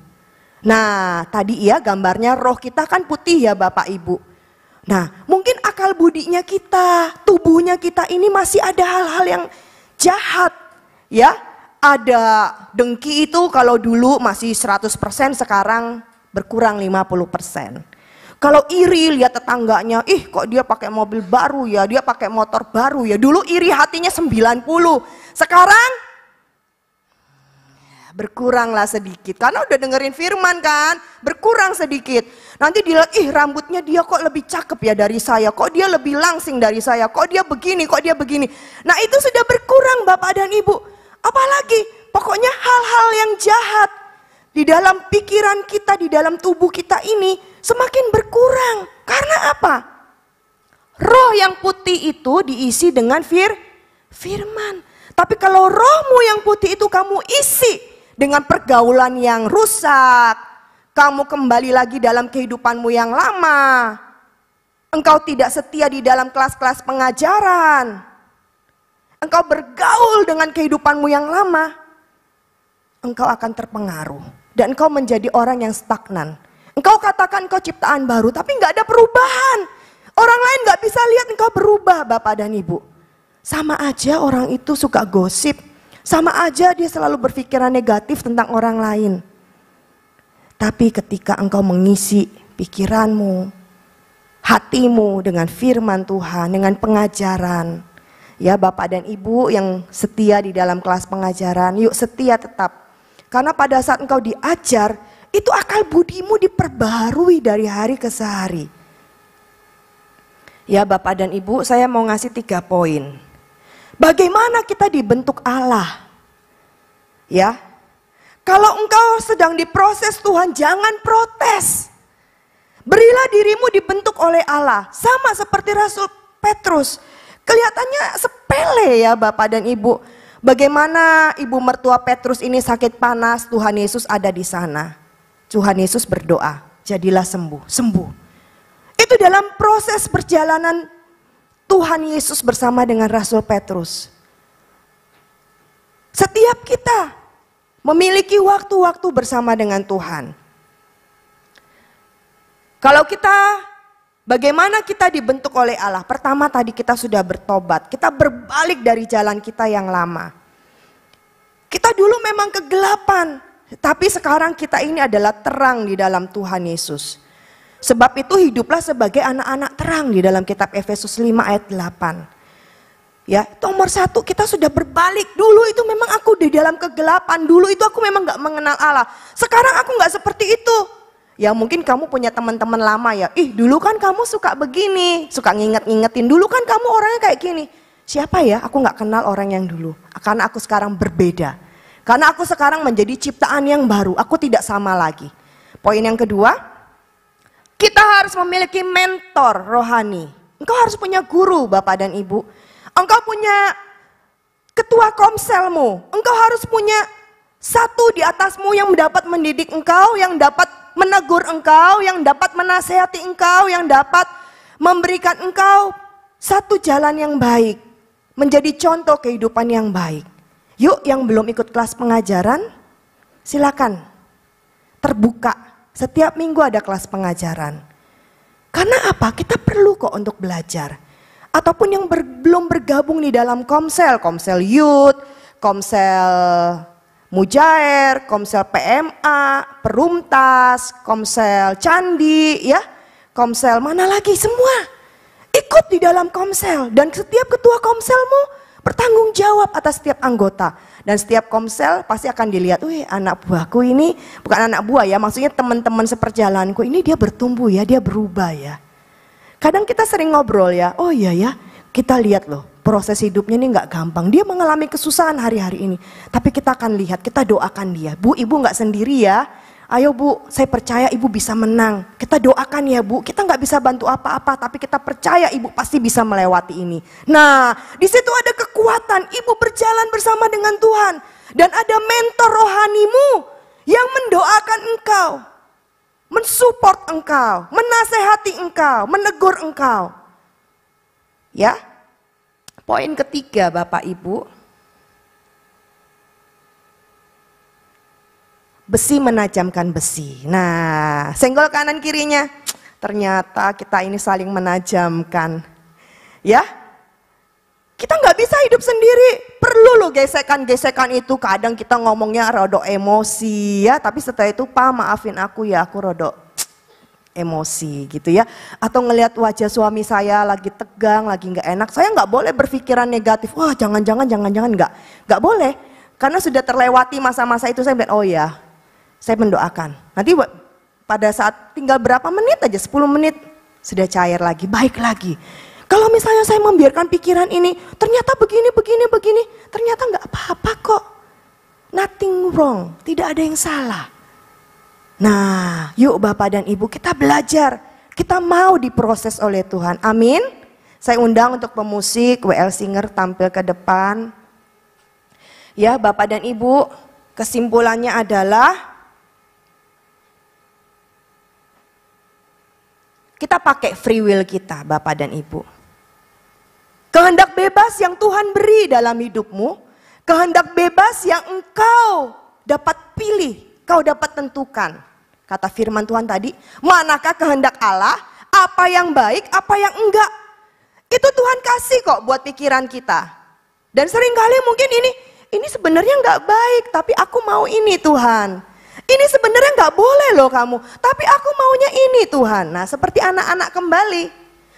Nah tadi ya gambarnya roh kita kan putih ya Bapak Ibu. Nah, mungkin akal budinya kita, tubuhnya kita ini masih ada hal-hal yang jahat. Ya, ada dengki itu kalau dulu masih 100%, sekarang berkurang 50%. Kalau iri lihat tetangganya, ih kok dia pakai mobil baru ya, dia pakai motor baru ya. Dulu iri hatinya 90, sekarang berkuranglah sedikit. Karena udah dengerin firman kan, berkurang sedikit. Nanti dilihat, ih rambutnya dia kok lebih cakep ya dari saya, kok dia lebih langsing dari saya, kok dia begini, kok dia begini. Nah itu sudah berkurang Bapak dan Ibu. Apalagi, pokoknya hal-hal yang jahat di dalam pikiran kita, di dalam tubuh kita ini semakin berkurang. Karena apa? Roh yang putih itu diisi dengan firman. Tapi kalau rohmu yang putih itu kamu isi dengan pergaulan yang rusak, kamu kembali lagi dalam kehidupanmu yang lama, engkau tidak setia di dalam kelas-kelas pengajaran, engkau bergaul dengan kehidupanmu yang lama, engkau akan terpengaruh dan engkau menjadi orang yang stagnan. Engkau katakan engkau ciptaan baru, tapi nggak ada perubahan. Orang lain nggak bisa lihat engkau berubah, Bapak dan Ibu. Sama aja orang itu suka gosip, sama aja dia selalu berpikiran negatif tentang orang lain. Tapi ketika engkau mengisi pikiranmu, hatimu dengan firman Tuhan, dengan pengajaran, ya Bapak dan Ibu yang setia di dalam kelas pengajaran, yuk setia tetap. Karena pada saat engkau diajar, itu akal budimu diperbaharui dari hari ke hari. Ya Bapak dan Ibu, saya mau ngasih 3 poin. Bagaimana kita dibentuk Allah? Ya, kalau engkau sedang diproses Tuhan, jangan protes. Berilah dirimu dibentuk oleh Allah. Sama seperti Rasul Petrus. Kelihatannya sepele ya Bapak dan Ibu. Bagaimana ibu mertua Petrus ini sakit panas, Tuhan Yesus ada di sana. Tuhan Yesus berdoa, jadilah sembuh, sembuh. Itu dalam proses perjalanan Tuhan Yesus bersama dengan Rasul Petrus. Setiap kita memiliki waktu-waktu bersama dengan Tuhan. Kalau kita, bagaimana kita dibentuk oleh Allah? Pertama tadi kita sudah bertobat, kita berbalik dari jalan kita yang lama. Kita dulu memang kegelapan, tapi sekarang kita ini adalah terang di dalam Tuhan Yesus. Sebab itu hiduplah sebagai anak-anak terang di dalam kitab Efesus 5 ayat 8. Ya, nomor 1 kita sudah berbalik. Dulu itu memang aku di dalam kegelapan, dulu itu aku memang gak mengenal Allah. Sekarang aku gak seperti itu. Ya mungkin kamu punya teman-teman lama ya, ih dulu kan kamu suka begini, suka nginget-ngingetin, dulu kan kamu orangnya kayak gini. Siapa ya? Aku gak kenal orang yang dulu, karena aku sekarang berbeda. Karena aku sekarang menjadi ciptaan yang baru, aku tidak sama lagi. Poin yang kedua, kita harus memiliki mentor rohani. Engkau harus punya guru Bapak dan Ibu. Engkau punya ketua komselmu, engkau harus punya satu di atasmu yang dapat mendidik engkau, yang dapat menegur engkau, yang dapat menasehati engkau, yang dapat memberikan engkau satu jalan yang baik, menjadi contoh kehidupan yang baik. Yuk yang belum ikut kelas pengajaran, silakan terbuka. Setiap minggu ada kelas pengajaran. Karena apa? Kita perlu kok untuk belajar. Ataupun yang belum bergabung di dalam komsel youth, komsel Mujair, komsel PMA, Perumtas, komsel Candi, ya, komsel mana lagi, semua ikut di dalam komsel. Dan setiap ketua komselmu bertanggung jawab atas setiap anggota. Dan setiap komsel pasti akan dilihat, wih anak buahku ini, bukan anak buah ya, maksudnya teman-teman seperjalananku ini dia bertumbuh ya, dia berubah ya. Kadang kita sering ngobrol ya, oh iya ya, kita lihat loh proses hidupnya ini gak gampang. Dia mengalami kesusahan hari-hari ini. Tapi kita akan lihat, kita doakan dia. Bu, ibu gak sendiri ya. Ayo bu, saya percaya ibu bisa menang. Kita doakan ya bu, kita gak bisa bantu apa-apa. Tapi kita percaya ibu pasti bisa melewati ini. Nah, di situ ada kekuatan. Ibu berjalan bersama dengan Tuhan. Dan ada mentor rohanimu yang mendoakan engkau. Mensupport engkau, menasehati engkau, menegur engkau. Ya, poin ketiga Bapak Ibu, besi menajamkan besi. Nah, senggol kanan kirinya, ternyata kita ini saling menajamkan. Ya, kita nggak bisa hidup sendiri, perlu loh gesekan-gesekan itu. Kadang kita ngomongnya rodok emosi ya, tapi setelah itu, Pak maafin aku ya, aku rodok emosi gitu ya. Atau ngelihat wajah suami saya lagi tegang, lagi nggak enak, saya nggak boleh berpikiran negatif. Wah jangan-jangan nggak boleh. Karena sudah terlewati masa-masa itu, saya bilang oh ya, saya mendoakan. Nanti pada saat tinggal berapa menit aja, 10 menit sudah cair lagi, baik lagi. Kalau misalnya saya membiarkan pikiran ini, ternyata begini, ternyata nggak apa-apa kok. Nothing wrong, tidak ada yang salah. Nah, yuk Bapak dan Ibu kita belajar, kita mau diproses oleh Tuhan, amin. Saya undang untuk pemusik, WL Singer tampil ke depan. Ya Bapak dan Ibu, kesimpulannya adalah kita pakai free will kita Bapak dan Ibu. Kehendak bebas yang Tuhan beri dalam hidupmu, kehendak bebas yang engkau dapat pilih, kau dapat tentukan. Kata firman Tuhan tadi, manakah kehendak Allah, apa yang baik, apa yang enggak. Itu Tuhan kasih kok buat pikiran kita. Dan seringkali mungkin ini sebenarnya enggak baik, tapi aku mau ini Tuhan. Ini sebenarnya enggak boleh loh kamu, tapi aku maunya ini Tuhan. Nah seperti anak-anak kembali.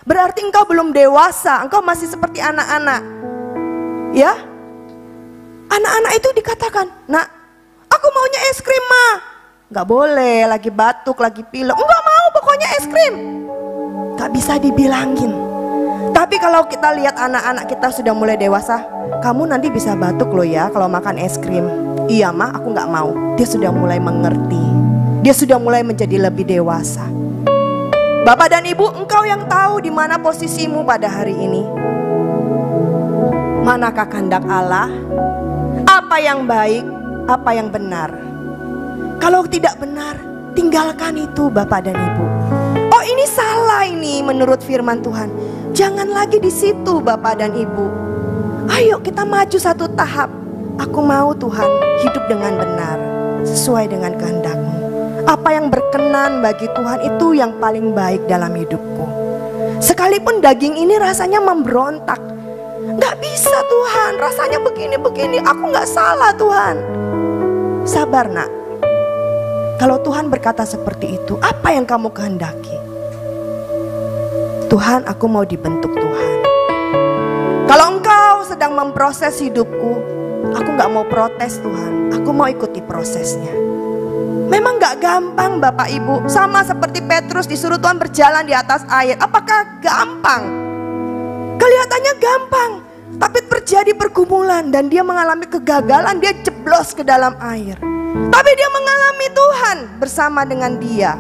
Berarti engkau belum dewasa, engkau masih seperti anak-anak. Ya, anak-anak itu dikatakan, nak, aku maunya es krim ma. Gak boleh, lagi batuk, lagi pilek. Enggak mau pokoknya es krim. Gak bisa dibilangin. Tapi kalau kita lihat anak-anak kita sudah mulai dewasa, kamu nanti bisa batuk loh ya kalau makan es krim. Iya ma, aku gak mau. Dia sudah mulai mengerti. Dia sudah mulai menjadi lebih dewasa. Bapak dan Ibu, engkau yang tahu di mana posisimu pada hari ini. Manakah kehendak Allah? Apa yang baik? Apa yang benar? Kalau tidak benar, tinggalkan itu Bapak dan Ibu. Oh ini salah ini menurut firman Tuhan. Jangan lagi di situ Bapak dan Ibu. Ayo kita maju satu tahap. Aku mau Tuhan hidup dengan benar, sesuai dengan kehendak-Mu. Apa yang berkenan bagi Tuhan itu yang paling baik dalam hidupku. Sekalipun daging ini rasanya memberontak. Gak bisa Tuhan, rasanya begini-begini. Aku gak salah Tuhan. Sabar nak. Kalau Tuhan berkata seperti itu, apa yang kamu kehendaki? Tuhan, aku mau dibentuk Tuhan. Kalau engkau sedang memproses hidupku, aku gak mau protes Tuhan. Aku mau ikuti prosesnya. Memang gak gampang Bapak Ibu. Sama seperti Petrus disuruh Tuhan berjalan di atas air. Apakah gampang? Kelihatannya gampang. Tapi terjadi pergumulan dan dia mengalami kegagalan. Dia jeblos ke dalam air. Tapi dia mengalami Tuhan bersama dengan dia.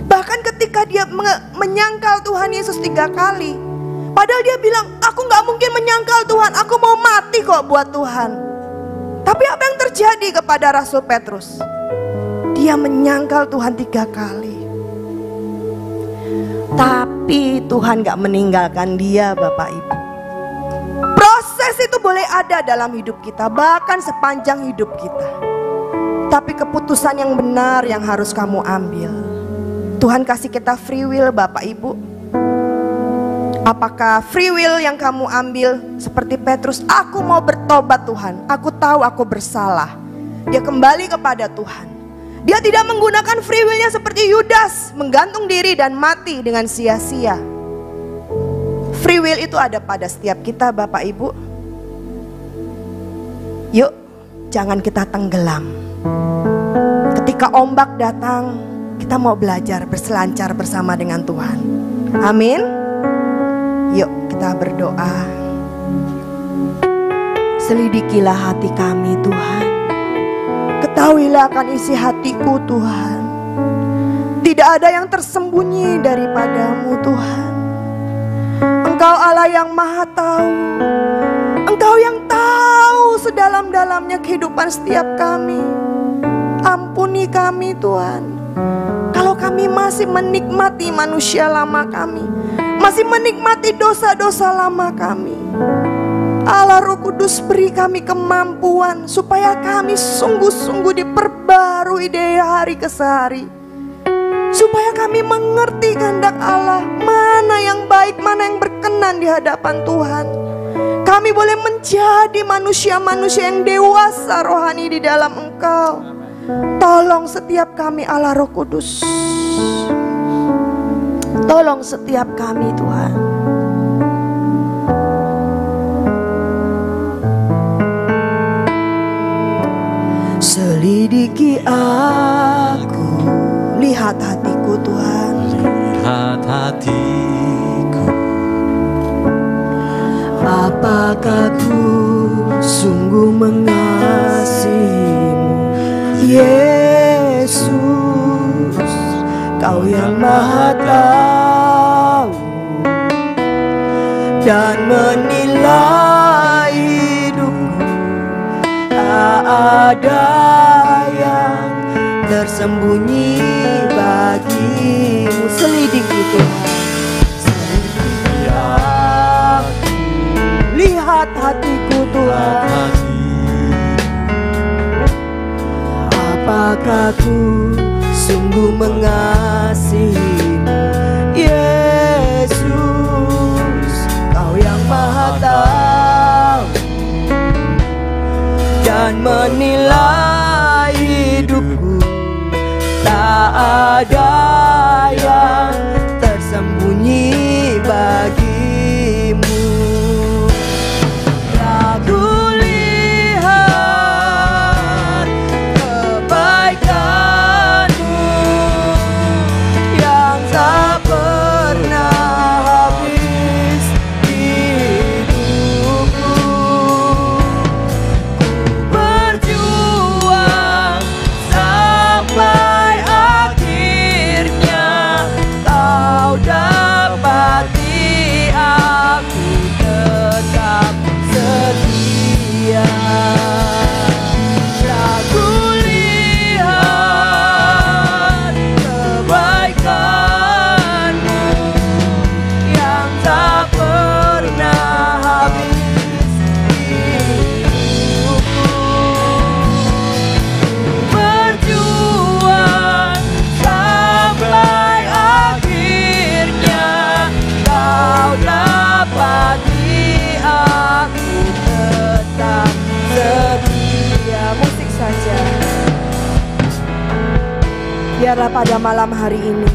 Bahkan ketika dia menyangkal Tuhan Yesus 3 kali. Padahal dia bilang, aku gak mungkin menyangkal Tuhan. Aku mau mati kok buat Tuhan. Tapi apa yang terjadi kepada Rasul Petrus? Dia menyangkal Tuhan 3 kali. Tapi Tuhan gak meninggalkan dia Bapak Ibu. Proses itu boleh ada dalam hidup kita, bahkan sepanjang hidup kita. Tapi keputusan yang benar yang harus kamu ambil. Tuhan kasih kita free will Bapak Ibu. Apakah free will yang kamu ambil seperti Petrus, aku mau bertobat Tuhan, aku tahu aku bersalah. Dia kembali kepada Tuhan. Dia tidak menggunakan free will-nya seperti Yudas, menggantung diri dan mati dengan sia-sia. Free will itu ada pada setiap kita Bapak Ibu. Yuk, jangan kita tenggelam. Ketika ombak datang, kita mau belajar berselancar bersama dengan Tuhan. Amin. Yuk kita berdoa. Selidikilah hati kami Tuhan. Ketahuilah akan isi hatiku Tuhan. Tidak ada yang tersembunyi daripadamu Tuhan. Engkau Allah yang maha tahu. Engkau yang tahu sedalam-dalamnya kehidupan setiap kami. Ampuni kami Tuhan. Kalau kami masih menikmati manusia lama kami, masih menikmati dosa-dosa lama kami, Allah Roh Kudus beri kami kemampuan supaya kami sungguh-sungguh diperbarui dari hari ke hari. Supaya kami mengerti kehendak Allah, mana yang baik, mana yang berkenan di hadapan Tuhan. Kami boleh menjadi manusia-manusia yang dewasa rohani di dalam Engkau. Tolong setiap kami Allah Roh Kudus. Tolong setiap kami Tuhan. Selidiki aku, lihat hatiku Tuhan. Lihat hatiku, apakah ku sungguh mengasihimu, Yesus, Kau yang Maha Tahu dan menilai hidupku. Tak ada yang tersembunyi bagimu. Selidiki Tuhan, selidiki aku, lihat hatiku Tuhan. Apakah ku sungguh mengasihimu, Yesus, Kau yang Maha Tahu dan menilai hidupku. Tak ada yang tersembunyi bagimu. Aku lihat kebaikan-Mu yang tak pernah habis di hidupku. Berjuang sampai akhirnya Kau dapati aku tetap setia. Aku lihat kebaikan-Mu yang tak pernah habis di hidupku. Berjuang sampai akhirnya Kau dapati aku tetap setia. Musik saja. Biarlah pada malam hari ini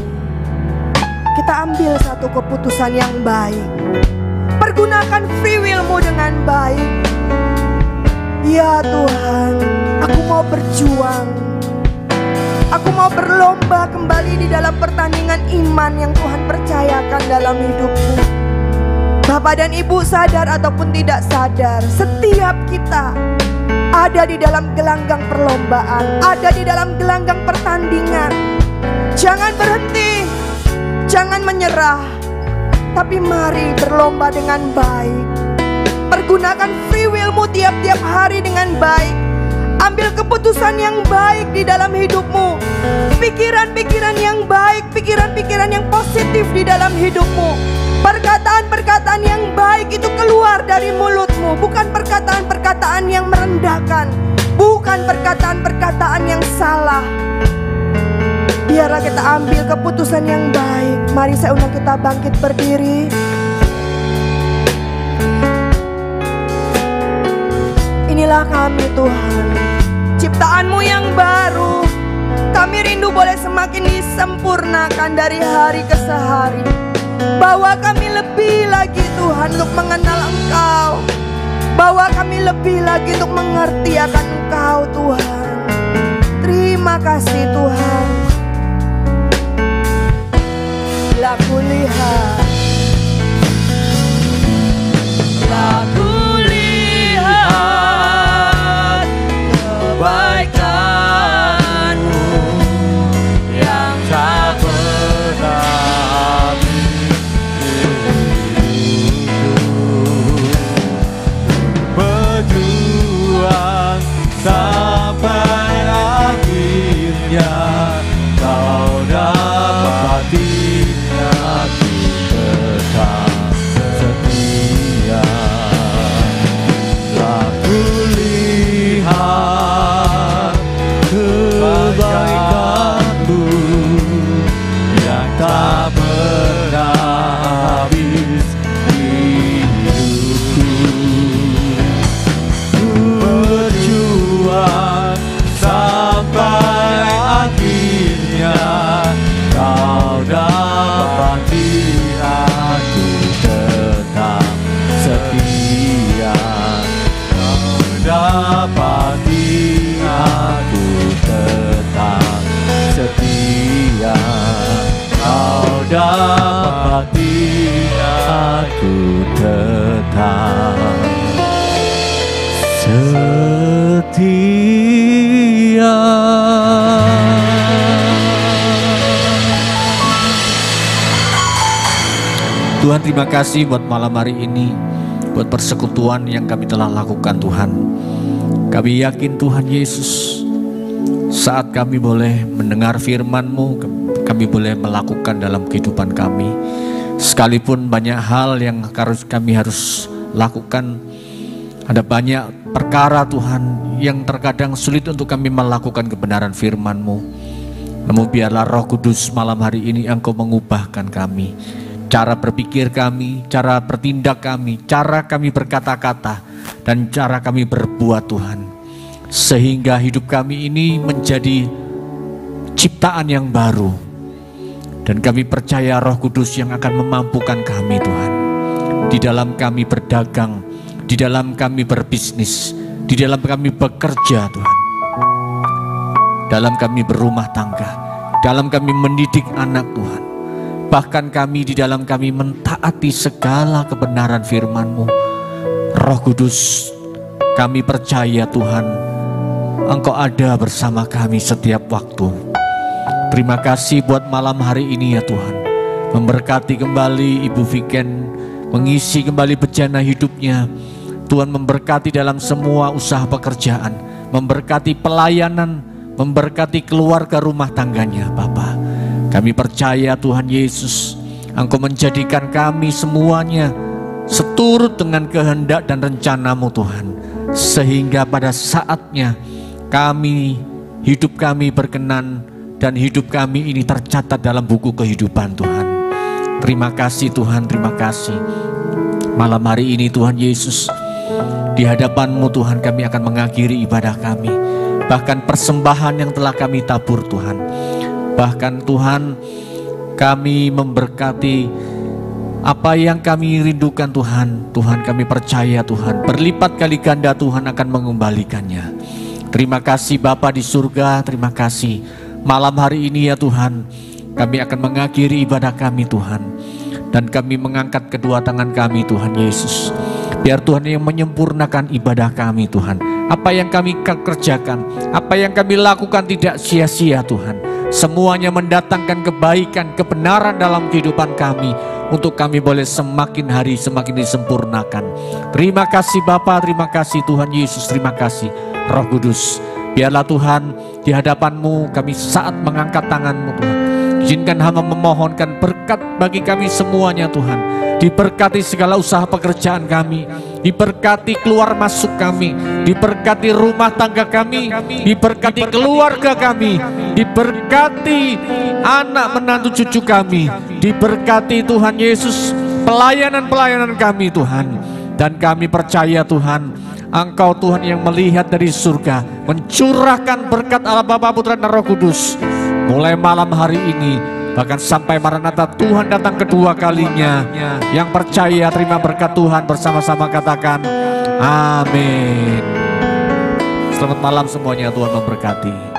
kita ambil satu keputusan yang baik. Pergunakan free will-Mu dengan baik. Ya Tuhan, aku mau berjuang. Aku mau berlomba kembali di dalam pertandingan iman yang Tuhan percayakan dalam hidupku. Bapak dan Ibu sadar ataupun tidak sadar, setiap kita ada di dalam gelanggang perlombaan, ada di dalam gelanggang pertandingan. Jangan berhenti, jangan menyerah, tapi mari berlomba dengan baik. Pergunakan free will-Mu tiap-tiap hari dengan baik. Ambil keputusan yang baik di dalam hidupmu. Pikiran-pikiran yang baik, pikiran-pikiran yang positif di dalam hidupmu. Perkataan-perkataan yang baik itu keluar dari mulutmu. Bukan perkataan-perkataan yang merendahkan, bukan perkataan-perkataan yang salah. Biarlah kita ambil keputusan yang baik. Mari saya undang kita bangkit berdiri. Inilah kami Tuhan, ciptaan-Mu yang baru. Kami rindu boleh semakin disempurnakan dari hari ke hari. Bawa kami lebih lagi Tuhan untuk mengenal Engkau. Bawa kami lebih lagi untuk mengerti akan Engkau Tuhan. Terima kasih Tuhan. Bila ku lihat, kebaikan-Mu yang tak pernah habis di hidupku. Berjuang sampai akhirnya Kau dapati aku dapati aku tetap setia. Tuhan, terima kasih buat malam hari ini, buat persekutuan yang kami telah lakukan Tuhan. Kami yakin Tuhan Yesus, saat kami boleh mendengar firman-Mu, kami boleh melakukan dalam kehidupan kami. Sekalipun banyak hal yang kami harus lakukan, ada banyak perkara Tuhan yang terkadang sulit untuk kami melakukan kebenaran firman-Mu. Namun biarlah Roh Kudus malam hari ini Engkau mengubahkan kami, cara berpikir kami, cara bertindak kami, cara kami berkata-kata, dan cara kami berbuat Tuhan. Sehingga hidup kami ini menjadi ciptaan yang baru. Dan kami percaya Roh Kudus yang akan memampukan kami Tuhan. Di dalam kami berdagang, di dalam kami berbisnis, di dalam kami bekerja Tuhan. Dalam kami berumah tangga, dalam kami mendidik anak Tuhan. Bahkan kami di dalam kami mentaati segala kebenaran firman-Mu. Roh Kudus, kami percaya Tuhan, Engkau ada bersama kami setiap waktu. Terima kasih buat malam hari ini ya Tuhan. Memberkati kembali Ibu Viken, mengisi kembali bejana hidupnya. Tuhan memberkati dalam semua usaha pekerjaan, memberkati pelayanan, memberkati keluarga rumah tangganya Bapa. Kami percaya Tuhan Yesus, Engkau menjadikan kami semuanya seturut dengan kehendak dan rencana-Mu Tuhan. Sehingga pada saatnya hidup kami berkenan dan hidup kami ini tercatat dalam buku kehidupan Tuhan. Terima kasih Tuhan, terima kasih. Malam hari ini Tuhan Yesus, di hadapan-Mu Tuhan kami akan mengakhiri ibadah kami. Bahkan persembahan yang telah kami tabur Tuhan. Bahkan Tuhan, kami memberkati apa yang kami rindukan Tuhan. Tuhan, kami percaya Tuhan, berlipat kali ganda Tuhan akan mengembalikannya. Terima kasih Bapa di surga, terima kasih. Malam hari ini ya Tuhan, kami akan mengakhiri ibadah kami Tuhan. Dan kami mengangkat kedua tangan kami Tuhan Yesus. Biar Tuhan yang menyempurnakan ibadah kami Tuhan. Apa yang kami kerjakan, apa yang kami lakukan tidak sia-sia Tuhan. Semuanya mendatangkan kebaikan, kebenaran dalam kehidupan kami. Untuk kami boleh semakin hari semakin disempurnakan. Terima kasih Bapa, terima kasih Tuhan Yesus, terima kasih Roh Kudus. Biarlah Tuhan di hadapan-Mu kami saat mengangkat tangan-Mu Tuhan. Izinkan hamba memohonkan berkat bagi kami semuanya Tuhan. Diberkati segala usaha pekerjaan kami, diberkati keluar masuk kami, diberkati rumah tangga kami, diberkati keluarga kami, diberkati anak menantu cucu kami, diberkati Tuhan Yesus pelayanan-pelayanan kami Tuhan. Dan kami percaya Tuhan, Engkau Tuhan yang melihat dari surga, mencurahkan berkat Allah Bapa, Putra dan Roh Kudus. Mulai malam hari ini, bahkan sampai Maranatha Tuhan datang kedua kalinya. Yang percaya terima berkat Tuhan, bersama-sama katakan amin. Selamat malam semuanya, Tuhan memberkati.